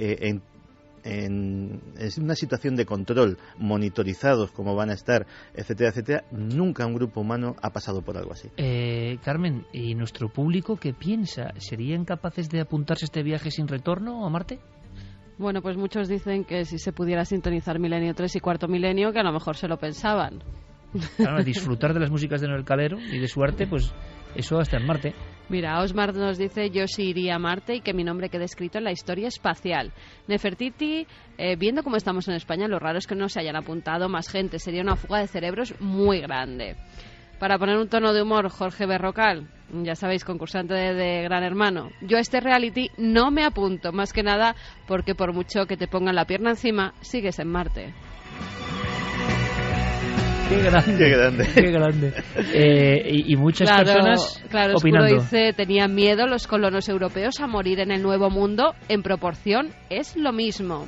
en una situación de control, monitorizados como van a estar, etcétera, etcétera, nunca un grupo humano ha pasado por algo así. Carmen, ¿y nuestro público qué piensa? ¿Serían capaces de apuntarse a este viaje sin retorno a Marte? Bueno, pues muchos dicen que si se pudiera sintonizar Milenio 3 y Cuarto Milenio, que a lo mejor se lo pensaban. Claro, disfrutar de las músicas de Noel Calero y de su arte, pues eso hasta en Marte. Mira, Osmar nos dice: yo sí iría a Marte y que mi nombre quede escrito en la historia espacial. Nefertiti, viendo cómo estamos en España, lo raro es que no se hayan apuntado más gente. Sería una fuga de cerebros muy grande. Para poner un tono de humor, Jorge Berrocal, ya sabéis, concursante de Gran Hermano. Yo a este reality no me apunto, más que nada porque por mucho que te pongan la pierna encima, sigues en Marte. Qué grande, qué grande. Qué grande. Y muchas personas claro, opinando. Oscuro dice: tenían miedo los colonos europeos a morir en el Nuevo Mundo. En proporción es lo mismo.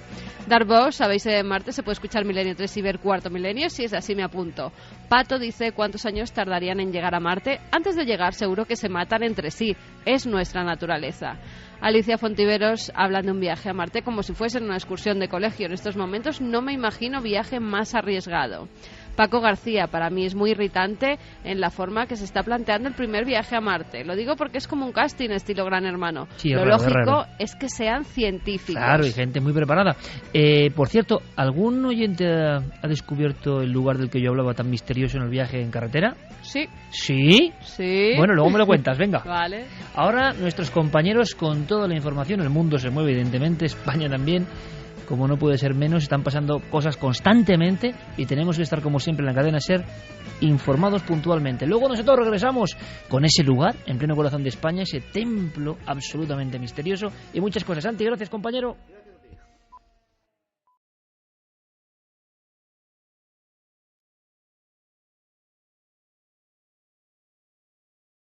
Darbox, sabéis, en Marte se puede escuchar Milenio 3 y ver Cuarto Milenio. Si es así, me apunto. Pato dice: ¿cuántos años tardarían en llegar a Marte? Antes de llegar seguro que se matan entre sí. Es nuestra naturaleza. Alicia Fontiveros hablan de un viaje a Marte como si fuese una excursión de colegio. En estos momentos no me imagino viaje más arriesgado. Paco García, para mí es muy irritante en la forma que se está planteando el primer viaje a Marte. Lo digo porque es como un casting estilo Gran Hermano. Sí, lo raro, lógico es que sean científicos. Claro, y gente muy preparada. Por cierto, ¿algún oyente ha descubierto el lugar del que yo hablaba tan misterioso en el viaje en carretera? Sí. ¿Sí? Sí. Bueno, luego me lo cuentas, venga. Vale. Ahora nuestros compañeros con toda la información, el mundo se mueve evidentemente, España también, como no puede ser menos, están pasando cosas constantemente y tenemos que estar como siempre en la cadena SER informados puntualmente. Luego nosotros regresamos con ese lugar en pleno corazón de España, ese templo absolutamente misterioso y muchas cosas. Santi, gracias compañero.